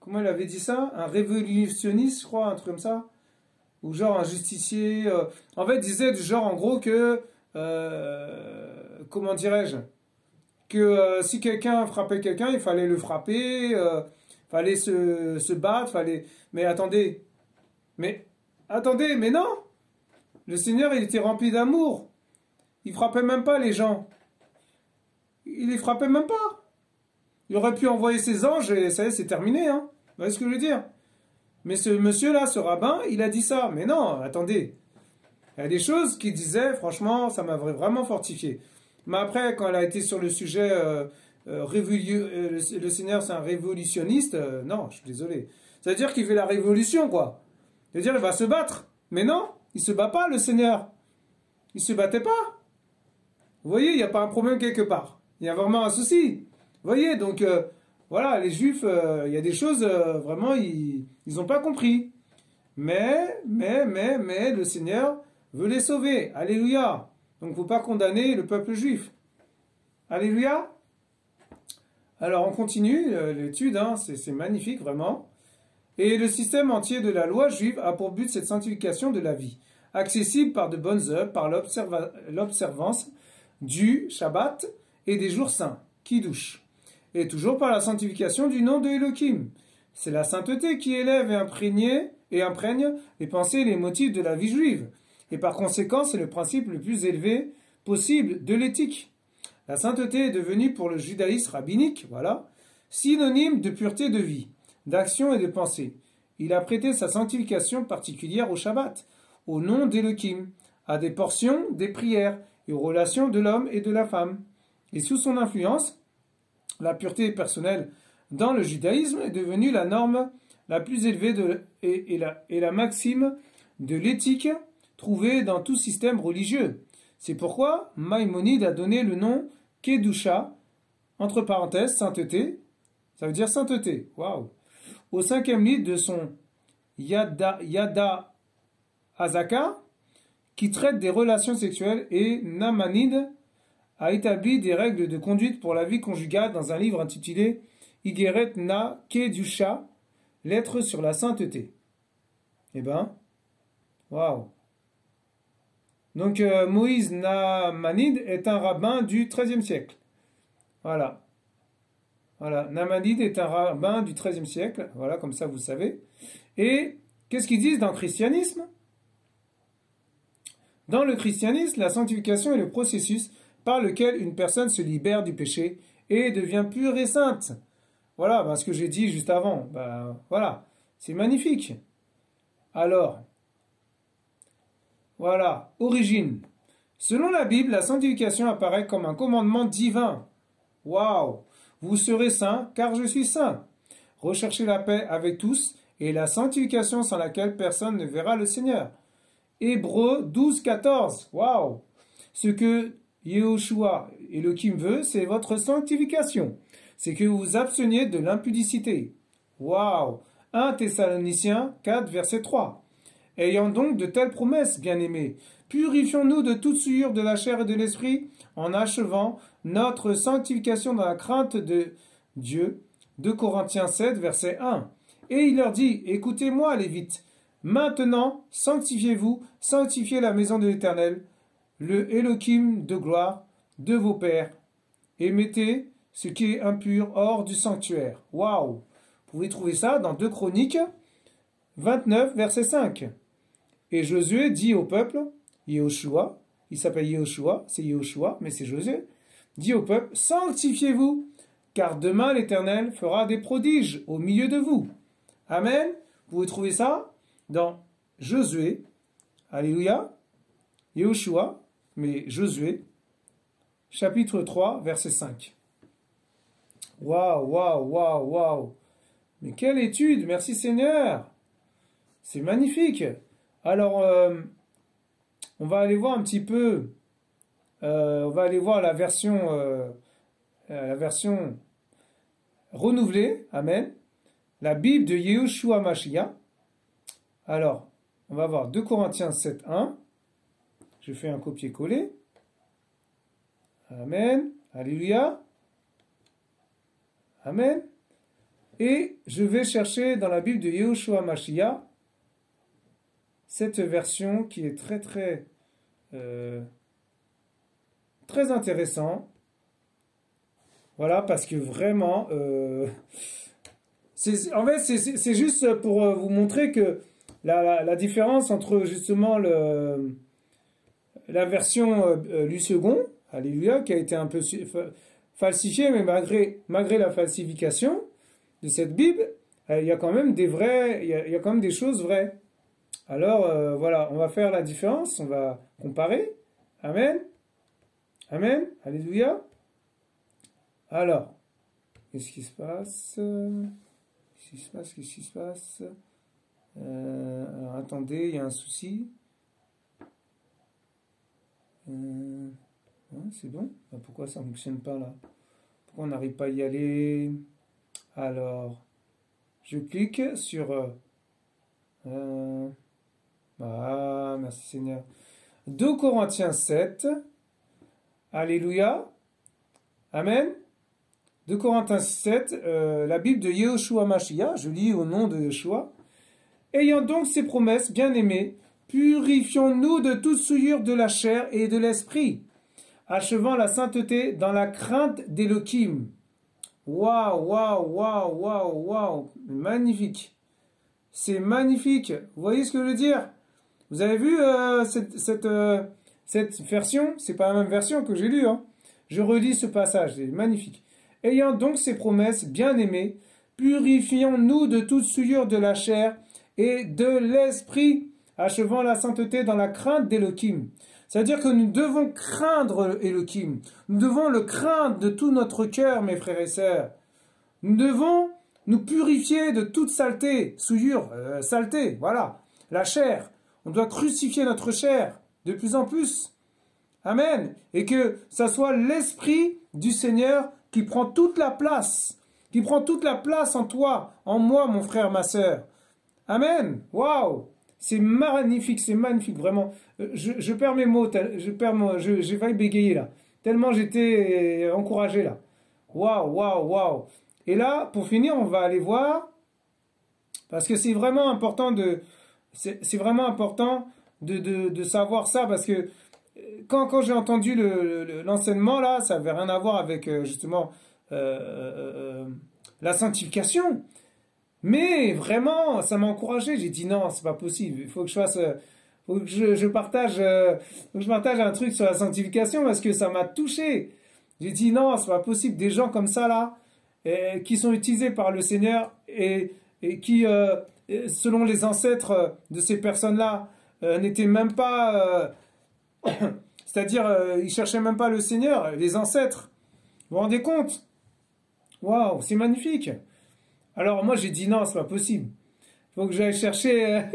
Comment il avait dit ça? Un révolutionniste, je crois, un truc comme ça. Ou genre un justicier. En fait, il disait du genre, en gros, que... comment dirais-je? Que si quelqu'un frappait quelqu'un, il fallait le frapper, fallait se battre, fallait... Mais attendez, mais non! Le Seigneur, il était rempli d'amour. Il frappait même pas les gens. Il les frappait même pas. Il aurait pu envoyer ses anges et ça y est, c'est terminé, hein. Vous voyez ce que je veux dire? Mais ce monsieur-là, ce rabbin, il a dit ça. Mais non, attendez. Il y a des choses qu'il disait, franchement, ça m'avait vraiment fortifié. Mais après, quand elle a été sur le sujet, le Seigneur, c'est un révolutionniste, non, je suis désolé. Ça veut dire qu'il fait la révolution, quoi. Ça veut dire qu'il va se battre. Mais non, il ne se bat pas, le Seigneur. Il ne se battait pas. Vous voyez, il n'y a pas un problème quelque part. Il y a vraiment un souci. Vous voyez, donc... voilà, les Juifs, il y a des choses, vraiment, ils n'ont pas compris. Mais, le Seigneur veut les sauver. Alléluia. Donc, il ne faut pas condamner le peuple juif. Alléluia. Alors, on continue l'étude, hein, c'est magnifique, vraiment. Et le système entier de la loi juive a pour but cette sanctification de la vie, accessible par de bonnes œuvres, par l'observance du Shabbat et des jours saints, Kiddush. Et toujours par la sanctification du nom de Elohim. C'est la sainteté qui élève et imprègne les pensées et les motifs de la vie juive. Et par conséquent, c'est le principe le plus élevé possible de l'éthique. La sainteté est devenue pour le judaïsme rabbinique, voilà, synonyme de pureté de vie, d'action et de pensée. Il a prêté sa sanctification particulière au Shabbat, au nom d'Elohim, à des portions des prières et aux relations de l'homme et de la femme. Et sous son influence, la pureté personnelle dans le judaïsme est devenue la norme la plus élevée et la maxime de l'éthique trouvée dans tout système religieux. C'est pourquoi Maïmonide a donné le nom Kedusha, entre parenthèses, sainteté, ça veut dire sainteté, waouh, au 5e livre de son Yada Azaka, qui traite des relations sexuelles, et Namanide a établi des règles de conduite pour la vie conjugale dans un livre intitulé Igeret Na Kedusha, lettre sur la sainteté. Eh ben, waouh. Donc Moïse Namanide est un rabbin du XIIIe siècle. Voilà. Voilà, Namanide est un rabbin du XIIIe siècle. Voilà, comme ça vous savez. Et qu'est-ce qu'ils disent dans le christianisme? Dans le christianisme, la sanctification est le processus par lequel une personne se libère du péché et devient pure et sainte. Voilà, ce que j'ai dit juste avant. Voilà, c'est magnifique. Alors, voilà, origine. Selon la Bible, la sanctification apparaît comme un commandement divin. Waouh! Vous serez saints, car je suis saint. Recherchez la paix avec tous et la sanctification sans laquelle personne ne verra le Seigneur. Hébreux 12, 14. Waouh! Ce que Yehoshua Elohim veut, c'est votre sanctification. C'est que vous vous absteniez de l'impudicité. Waouh! 1 Thessaloniciens 4, verset 3. Ayant donc de telles promesses, bien-aimés, purifions-nous de toute souillure de la chair et de l'esprit, en achevant notre sanctification dans la crainte de Dieu. 2 Corinthiens 7, verset 1. Et il leur dit, écoutez-moi, Lévites, maintenant, sanctifiez-vous, sanctifiez la maison de l'Éternel, le Elohim de gloire de vos pères, et mettez ce qui est impur hors du sanctuaire. Waouh! Vous pouvez trouver ça dans 2 Chroniques 29, verset 5. Et Josué dit au peuple, Yehoshua, il s'appelle Yehoshua, c'est Yehoshua, mais c'est Josué, dit au peuple, sanctifiez-vous, car demain l'Éternel fera des prodiges au milieu de vous. Amen. Vous pouvez trouver ça dans Josué, alléluia, Yehoshua, mais Josué, chapitre 3, verset 5. Waouh, waouh, waouh, waouh. Mais quelle étude, merci Seigneur. C'est magnifique. Alors, on va aller voir un petit peu, on va aller voir la version renouvelée, amen, la Bible de Yehoshua Mashiach. Alors, on va voir 2 Corinthiens 7, 1. Je fais un copier-coller. Amen. Alléluia. Amen. Et je vais chercher dans la Bible de Yehoshua Mashiach cette version qui est très intéressant. Voilà, parce que vraiment, en fait, c'est juste pour vous montrer que la différence entre justement la version Lu Second, alléluia, qui a été un peu falsifiée, mais malgré la falsification de cette Bible, il y a quand même il y a quand même des choses vraies. Alors, voilà, on va faire la différence, on va comparer. Amen. Amen. Alléluia. Alors, qu'est-ce qui se passe? Qu'est-ce qui se passe? Alors, attendez, il y a un souci. C'est bon? Pourquoi ça ne fonctionne pas là? Pourquoi on n'arrive pas à y aller? Alors, je clique sur... merci Seigneur. 2 Corinthiens 7. Alléluia. Amen. 2 Corinthiens 7, la Bible de Yehoshua Mashiach, je lis au nom de Yeshua. Ayant donc ces promesses, bien-aimés, purifions-nous de toute souillure de la chair et de l'esprit, achevant la sainteté dans la crainte d'Elohim. Waouh, waouh, waouh, waouh, waouh, magnifique. C'est magnifique. Vous voyez ce que je veux dire? Vous avez vu cette version? C'est pas la même version que j'ai lue. Je relis ce passage, c'est magnifique. Ayant donc ces promesses, bien-aimés, purifions-nous de toute souillure de la chair et de l'esprit, achevant la sainteté dans la crainte d'Elohim. C'est-à-dire que nous devons craindre Elohim. Nous devons le craindre de tout notre cœur, mes frères et sœurs. Nous devons nous purifier de toute saleté, souillure, saleté, voilà, la chair. On doit crucifier notre chair de plus en plus. Amen. Et que ça soit l'Esprit du Seigneur qui prend toute la place, en toi, en moi, mon frère, ma sœur. Amen. Waouh. C'est magnifique, vraiment. Je perds mes mots, j'ai failli bégayer là. Tellement j'étais encouragé là. Waouh. Et là, pour finir, on va aller voir, parce que c'est vraiment important de savoir ça, parce que quand j'ai entendu l'enseignement là, ça n'avait rien à voir avec justement la sanctification. Mais vraiment, ça m'a encouragé. J'ai dit non, c'est pas possible. Il faut que je fasse, faut que je partage un truc sur la sanctification parce que ça m'a touché. J'ai dit non, c'est pas possible. Des gens comme ça là, qui sont utilisés par le Seigneur et qui, selon les ancêtres de ces personnes-là, n'étaient même pas, c'est-à-dire, ils cherchaient même pas le Seigneur, les ancêtres. Vous vous rendez compte? Waouh, c'est magnifique. Alors moi j'ai dit non, c'est pas possible. Faut que j'aille chercher,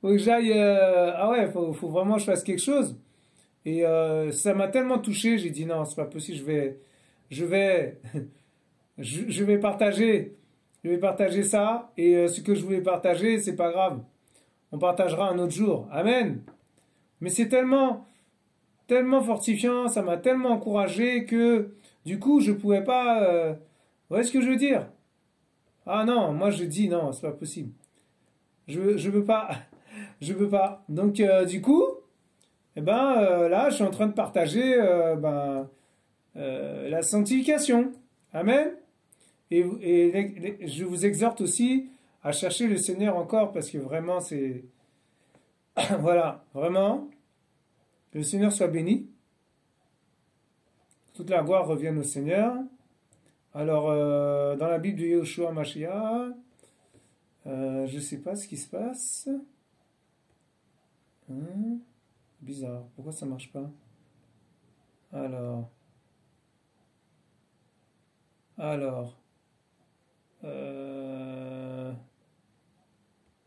faut que j'aille, faut vraiment que je fasse quelque chose. Et ça m'a tellement touché, j'ai dit non, c'est pas possible, je vais partager ça. Et ce que je voulais partager, c'est pas grave. On partagera un autre jour. Amen. Mais c'est tellement fortifiant, ça m'a tellement encouragé que du coup je pouvais pas. Vous voyez ce que je veux dire? Ah non, moi je dis non, c'est pas possible. Je veux pas. Je veux pas. Donc du coup, là je suis en train de partager la sanctification. Amen. Et je vous exhorte aussi à chercher le Seigneur encore parce que vraiment c'est voilà, vraiment que le Seigneur soit béni. Toute la gloire revienne au Seigneur. Alors, dans la Bible de Yehoshua Mashiach, je ne sais pas ce qui se passe. Bizarre. Pourquoi ça ne marche pas? Alors.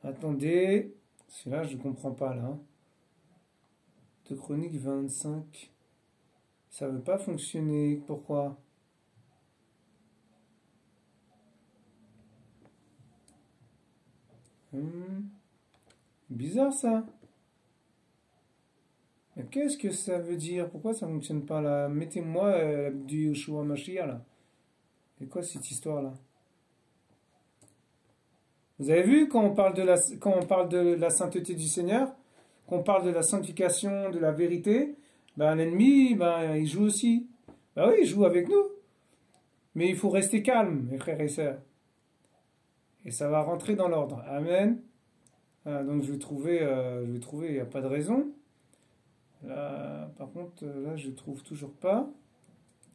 Attendez. Celui-là, je ne comprends pas, là. De Chronique 25. Ça ne veut pas fonctionner. Pourquoi? Bizarre ça. Mais qu'est-ce que ça veut dire? Pourquoi ça ne fonctionne pas là? Mettez-moi du Yehoshua Mashiach là. C'est quoi cette histoire là? Vous avez vu quand on parle de la sainteté du Seigneur, qu'on parle de la sanctification, de la vérité, l'ennemi, il joue aussi. Oui, il joue avec nous. Mais il faut rester calme, mes frères et sœurs. Et ça va rentrer dans l'ordre. Amen. Donc je vais trouver, il n'y a pas de raison. Là, par contre, là, je ne trouve toujours pas.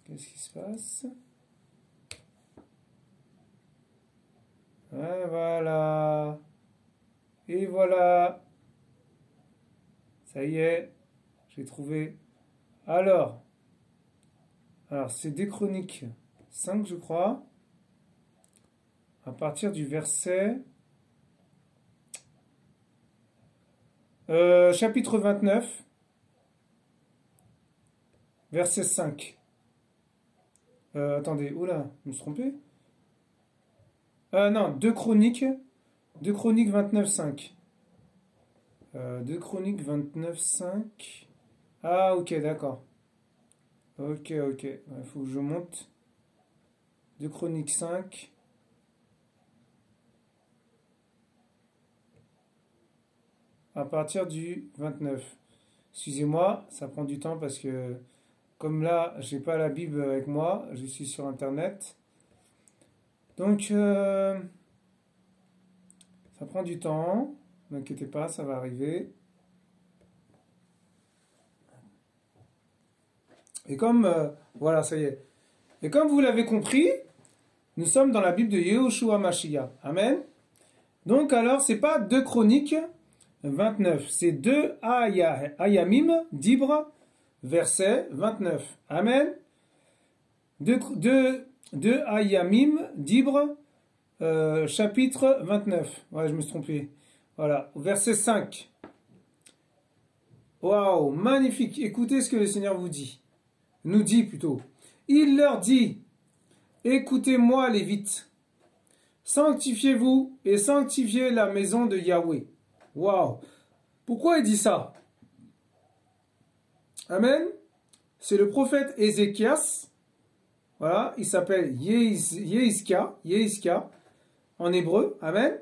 Qu'est-ce qui se passe? Voilà. Et voilà. Ça y est, j'ai trouvé. Alors c'est des Chroniques 5, je crois. À partir du verset chapitre 29, verset 5. Attendez, oula, je me suis trompé. Non, 2 Chroniques 29, 5. 2 Chroniques 29, 5. Ah, ok, d'accord. Ok. Il faut que je monte. 2 Chroniques 5. À partir du 29. Excusez-moi, ça prend du temps parce que comme là, j'ai pas la Bible avec moi, je suis sur Internet. Donc, ça prend du temps. N'inquiétez pas, ça va arriver. Et comme, voilà, ça y est. Et comme vous l'avez compris, nous sommes dans la Bible de Yehoshua Mashiach. Amen. Donc alors, c'est pas 2 Chroniques 29. C'est 2 Ayamim d'Ibre, verset 29. Amen. 2 Ayamim d'Ibre, chapitre 29. Ouais, je me suis trompé. Voilà, verset 5. Waouh, magnifique. Écoutez ce que le Seigneur vous dit. Nous dit plutôt. Il leur dit, écoutez-moi Lévites, sanctifiez-vous et sanctifiez la maison de Yahweh. Waouh. Pourquoi il dit ça? Amen. C'est le prophète Ézéchias. Voilà, il s'appelle Yehiska en hébreu. Amen.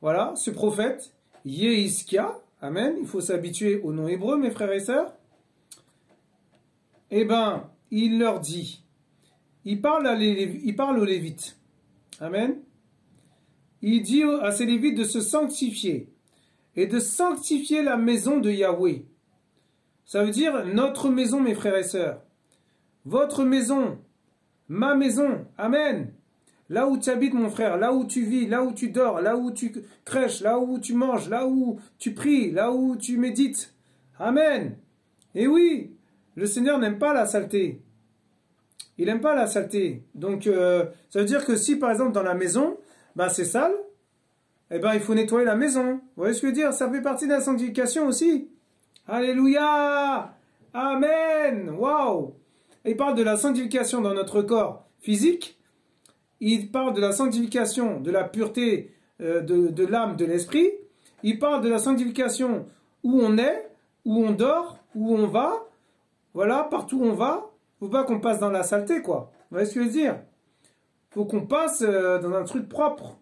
Voilà, ce prophète Yehiska. Amen. Il faut s'habituer au nom hébreu, mes frères et sœurs. Eh bien, il leur dit, il parle aux Lévites. Amen. Il dit à ces Lévites de se sanctifier et de sanctifier la maison de Yahweh. Ça veut dire notre maison, mes frères et sœurs. Votre maison, ma maison. Amen. Là où tu habites, mon frère, là où tu vis, là où tu dors, là où tu crèches, là où tu manges, là où tu pries, là où tu médites. Amen. Et oui, le Seigneur n'aime pas la saleté. Il n'aime pas la saleté. Donc, ça veut dire que si, par exemple, dans la maison, ben, c'est sale, eh ben, il faut nettoyer la maison. Vous voyez ce que je veux dire? Ça fait partie de la sanctification aussi. Alléluia. Amen. Waouh. Il parle de la sanctification dans notre corps physique. Il parle de la sanctification, de la pureté de l'âme, de l'esprit. Il parle de la sanctification où on est, où on dort, où on va. Voilà, partout où on va. Il ne faut pas qu'on passe dans la saleté, quoi. Vous voyez ce que je veux dire? Il faut qu'on passe dans un truc propre.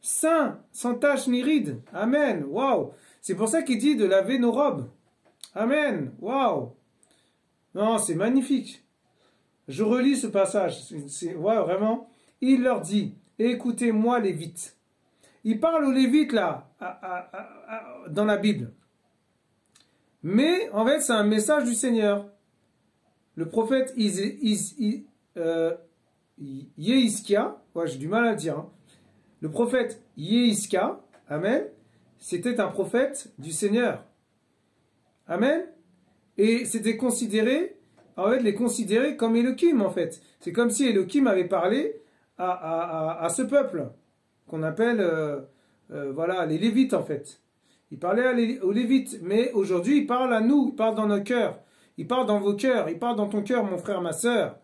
Saint, sans tache ni ride. Amen. Waouh. C'est pour ça qu'il dit de laver nos robes. Amen. Waouh. Non, c'est magnifique. Je relis ce passage. Ouais, vraiment. Il leur dit, écoutez-moi Lévites. Il parle aux Lévites là, dans la Bible. Mais en fait, c'est un message du Seigneur. Le prophète Yehiskia, ouais, j'ai du mal à le dire. Hein. Le prophète Yehiskia, amen, c'était un prophète du Seigneur. Amen. Et c'était considéré, en fait, les considérer comme Elohim, en fait. C'est comme si Elohim avait parlé à ce peuple, qu'on appelle, voilà, les Lévites, en fait. Il parlait aux Lévites, mais aujourd'hui, il parle à nous, il parle dans nos cœurs, il parle dans vos cœurs, il parle dans ton cœur, mon frère, ma sœur.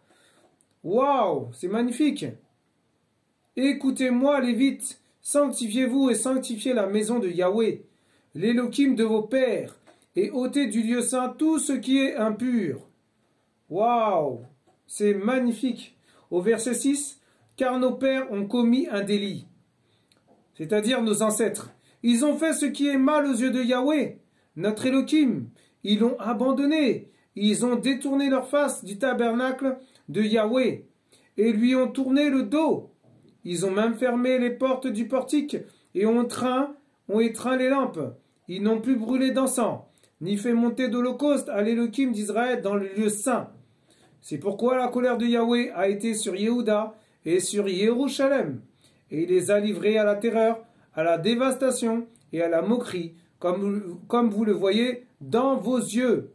Waouh, c'est magnifique. Écoutez-moi, Lévites, sanctifiez-vous et sanctifiez la maison de Yahweh, l'Elohim de vos pères, et ôtez du lieu saint tout ce qui est impur. Waouh, c'est magnifique. Au verset 6, car nos pères ont commis un délit, c'est-à-dire nos ancêtres. Ils ont fait ce qui est mal aux yeux de Yahweh, notre Elohim. Ils l'ont abandonné. Ils ont détourné leur face du tabernacle de Yahweh et lui ont tourné le dos. Ils ont même fermé les portes du portique et ont étreint les lampes. Ils n'ont plus brûlé d'encens, ni fait monter d'holocauste à l'Elohim d'Israël dans le lieu saint. C'est pourquoi la colère de Yahweh a été sur Yehuda et sur Jérusalem, et il les a livrés à la terreur, à la dévastation et à la moquerie, comme vous le voyez dans vos yeux.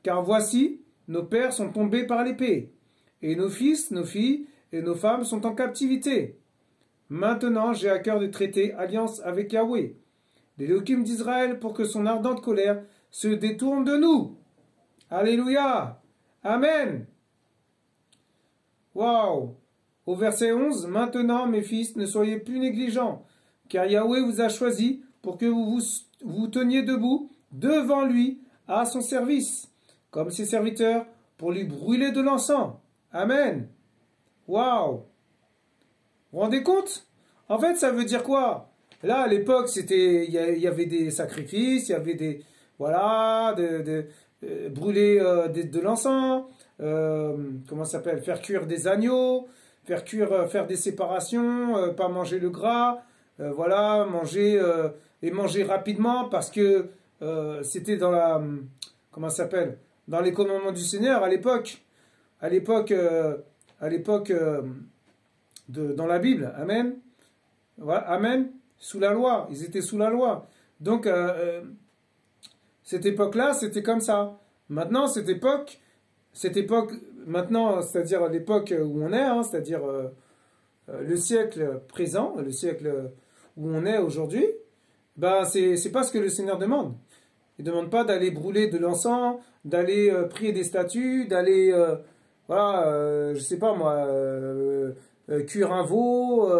Car voici, nos pères sont tombés par l'épée, et nos fils, nos filles et nos femmes sont en captivité. Maintenant, j'ai à cœur de traiter alliance avec Yahweh, l'Élohim d'Israël, pour que son ardente colère se détourne de nous. Alléluia. Amen. Waouh. Au verset 11, maintenant, mes fils, ne soyez plus négligents, car Yahweh vous a choisi pour que vous teniez debout devant lui à son service, comme ses serviteurs, pour lui brûler de l'encens. Amen. Waouh. Vous vous rendez compte? En fait, ça veut dire quoi? Là, à l'époque, il y avait des sacrifices, il y avait des, voilà, brûler de l'encens, comment ça s'appelle? Faire cuire des agneaux, faire des séparations, pas manger le gras, voilà, manger rapidement parce que c'était dans la, comment ça s'appelle? Dans les commandements du Seigneur à l'époque, dans la Bible, amen. Voilà, amen. Sous la loi, ils étaient sous la loi. Donc, cette époque-là, c'était comme ça. Maintenant, cette époque, maintenant, c'est-à-dire l'époque où on est, hein, c'est-à-dire le siècle présent, le siècle où on est aujourd'hui, ben, c'est pas ce que le Seigneur demande. Il ne demande pas d'aller brûler de l'encens, d'aller prier des statues, d'aller, voilà, je sais pas moi, cuire un veau,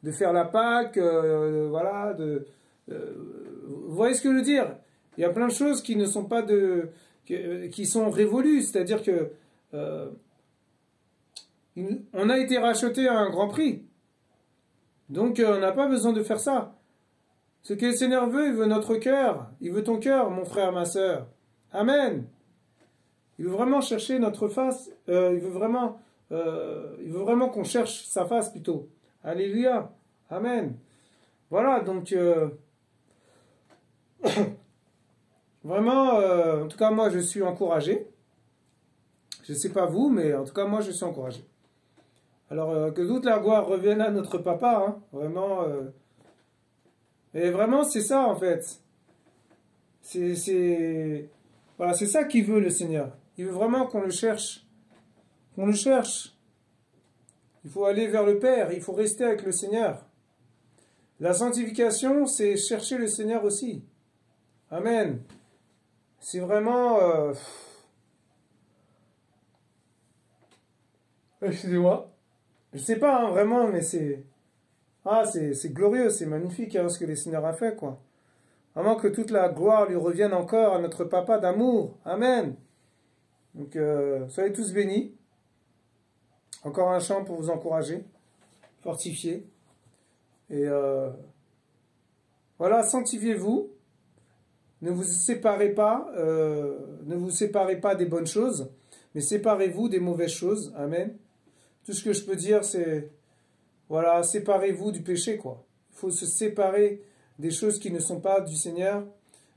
de faire la Pâque, voilà, vous voyez ce que je veux dire? Il y a plein de choses qui ne sont pas qui sont révolues, c'est-à-dire que on a été racheté à un grand prix, donc on n'a pas besoin de faire ça. Ce que le Seigneur veut, il veut notre cœur, il veut ton cœur, mon frère, ma sœur. Amen. Il veut vraiment chercher notre face, il veut vraiment qu'on cherche sa face plutôt. Alléluia. Amen. Voilà, donc vraiment, en tout cas moi je suis encouragé. Je ne sais pas vous, mais en tout cas moi je suis encouragé. Alors que toute la gloire revienne à notre papa, hein, vraiment. Et vraiment c'est ça en fait. Voilà, c'est ça qu'il veut le Seigneur. Il veut vraiment qu'on le cherche. Qu'on le cherche. Il faut aller vers le Père, il faut rester avec le Seigneur. La sanctification, c'est chercher le Seigneur aussi. Amen. C'est vraiment... Excusez-moi. Je sais pas, hein, vraiment, mais c'est... Ah, c'est glorieux, c'est magnifique hein, ce que le Seigneur a fait, quoi. Vraiment que toute la gloire lui revienne encore à notre Papa d'amour. Amen. Donc, soyez tous bénis. Encore un chant pour vous encourager, fortifier. Et voilà, sanctifiez-vous. Ne vous séparez pas, des bonnes choses, mais séparez-vous des mauvaises choses. Amen. Tout ce que je peux dire, c'est, voilà, séparez-vous du péché, quoi. Il faut se séparer des choses qui ne sont pas du Seigneur.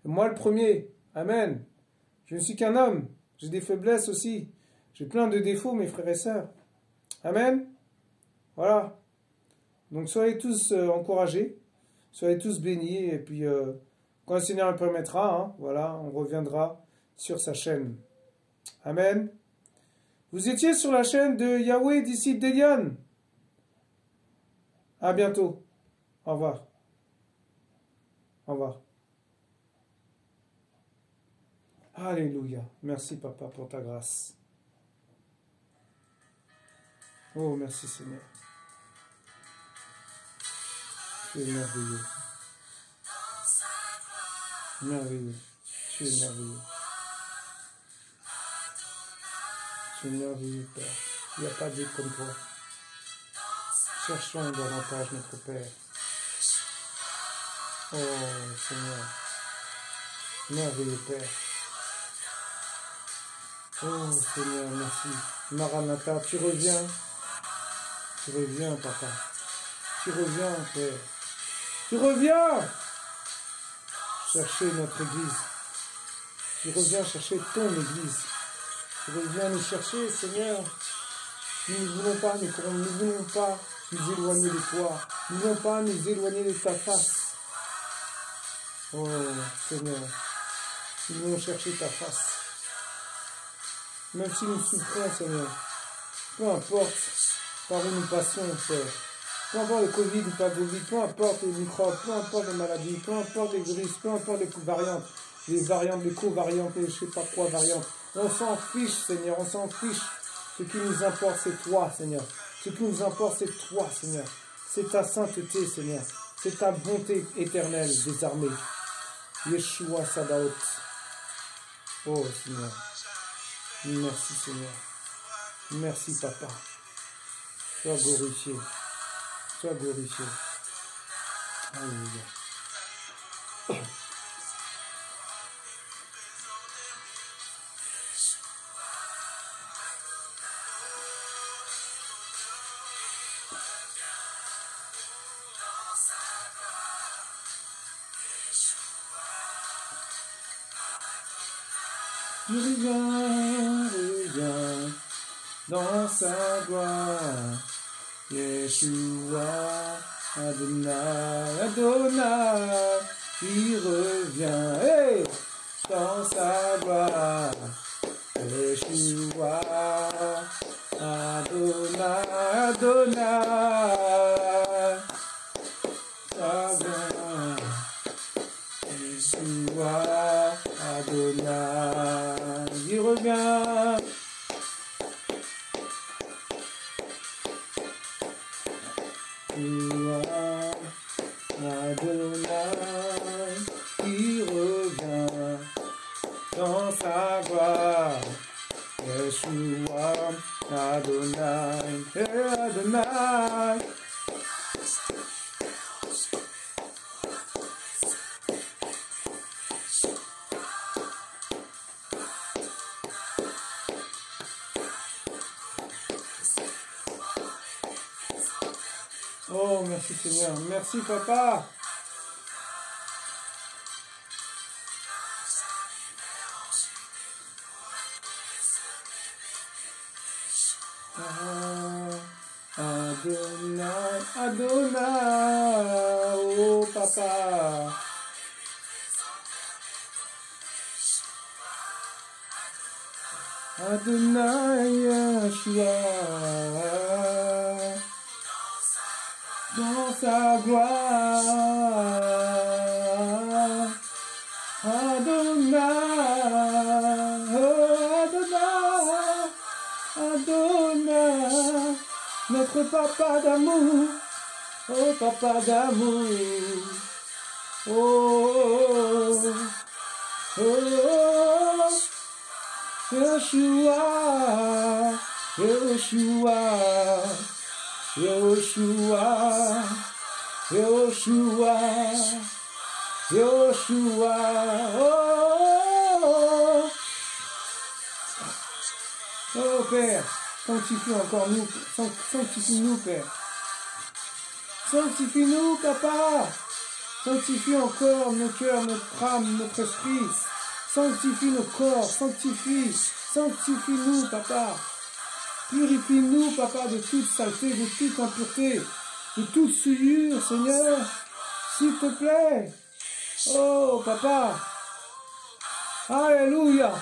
Moi, le premier. Amen. Je ne suis qu'un homme. J'ai des faiblesses aussi. J'ai plein de défauts, mes frères et sœurs. Amen. Voilà. Donc, soyez tous encouragés. Soyez tous bénis. Et puis, quand le Seigneur le permettra, hein, voilà, on reviendra sur sa chaîne. Amen. Vous étiez sur la chaîne de Yahweh, disciple d'Elion. À bientôt. Au revoir. Au revoir. Alléluia. Merci, Papa, pour ta grâce. Oh, merci, Seigneur. Tu es merveilleux. Merveilleux. Tu es merveilleux. Tu es merveilleux, Père. Il n'y a pas d'autre comme toi. Cherchons davantage notre Père. Oh, Seigneur. Merveilleux Père. Oh, Seigneur, merci. Maranatha, tu reviens. Tu reviens, Papa. Tu reviens, Père. Tu reviens chercher notre Église. Tu reviens chercher ton Église. Tu reviens nous chercher, Seigneur. Nous ne voulons pas nous éloigner de toi. Nous ne voulons pas nous éloigner de ta face. Oh, Seigneur. Nous voulons chercher ta face. Même si nous souffrons, Seigneur. Peu importe par où nous passons, Père. Peu importe le Covid ou pas Covid, peu importe les microbes, peu importe les maladies, peu importe les virus, peu importe les variantes, les co-variantes, les je sais pas quoi variantes. On s'en fiche, Seigneur, on s'en fiche. Ce qui nous importe, c'est toi, Seigneur. Ce qui nous importe, c'est toi, Seigneur. C'est ta sainteté, Seigneur. C'est ta bonté éternelle des armées. Yeshua Sabaoth. Oh, Seigneur. Merci, Seigneur. Merci, Papa. Sois glorifié. Sois glorifié. Alléluia. Reviens dans sa gloire. Yeshua, Adonai, Adonai, il revient, hey, dans sa gloire. Yeshua, Adonai, Adonai, sa gloire. Yeshua, Adonai, il revient. Adonai, il revient dans sa gloire. Yeshua, Adonai, Adonai. Oh, merci Seigneur. Merci Papa. Adonai, Adonai, oh Papa. Adonai, Yeshua, dans sa gloire. Adonai, oh Adonai, Adonai, notre papa d'amour, oh papa d'amour, oh, oh, oh, Yeshua, Yeshua, Yeshua, Yeshua, Yeshua, oh, oh Père, sanctifie encore nous, sanctifie-nous Père, sanctifie-nous Papa, sanctifie encore nos cœurs, notre âme, notre esprit, sanctifie nos corps, sanctifie-nous Papa. Purifie-nous, Papa, de toute saleté, de toute impureté, de toute souillure, Seigneur, s'il te plaît. Oh, Papa. Alléluia.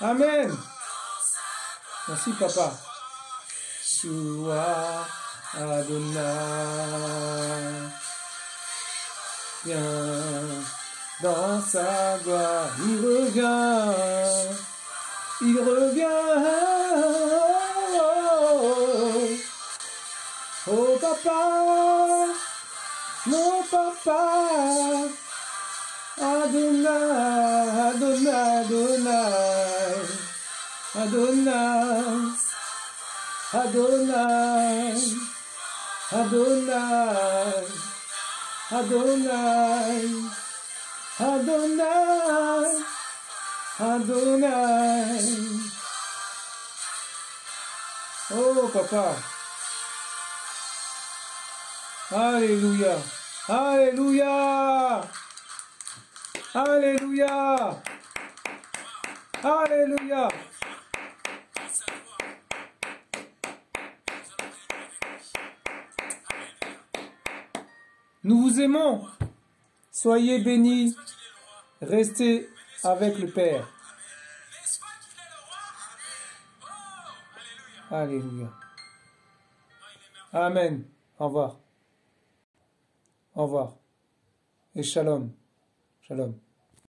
Amen. Merci, Papa. Yeshua, Adonai. Viens dans sa gloire, il revient. Il revient, oh papa, mon papa, Adonai, Adonai, Adonai, Adonai, Adonai, Adonai, Adonai, Adonai. Oh papa. Alléluia. Alléluia. Alléluia. Alléluia. Nous vous aimons. Soyez bénis. Restez avec le Père. Alléluia. Amen. Au revoir. Au revoir. Et shalom. Shalom.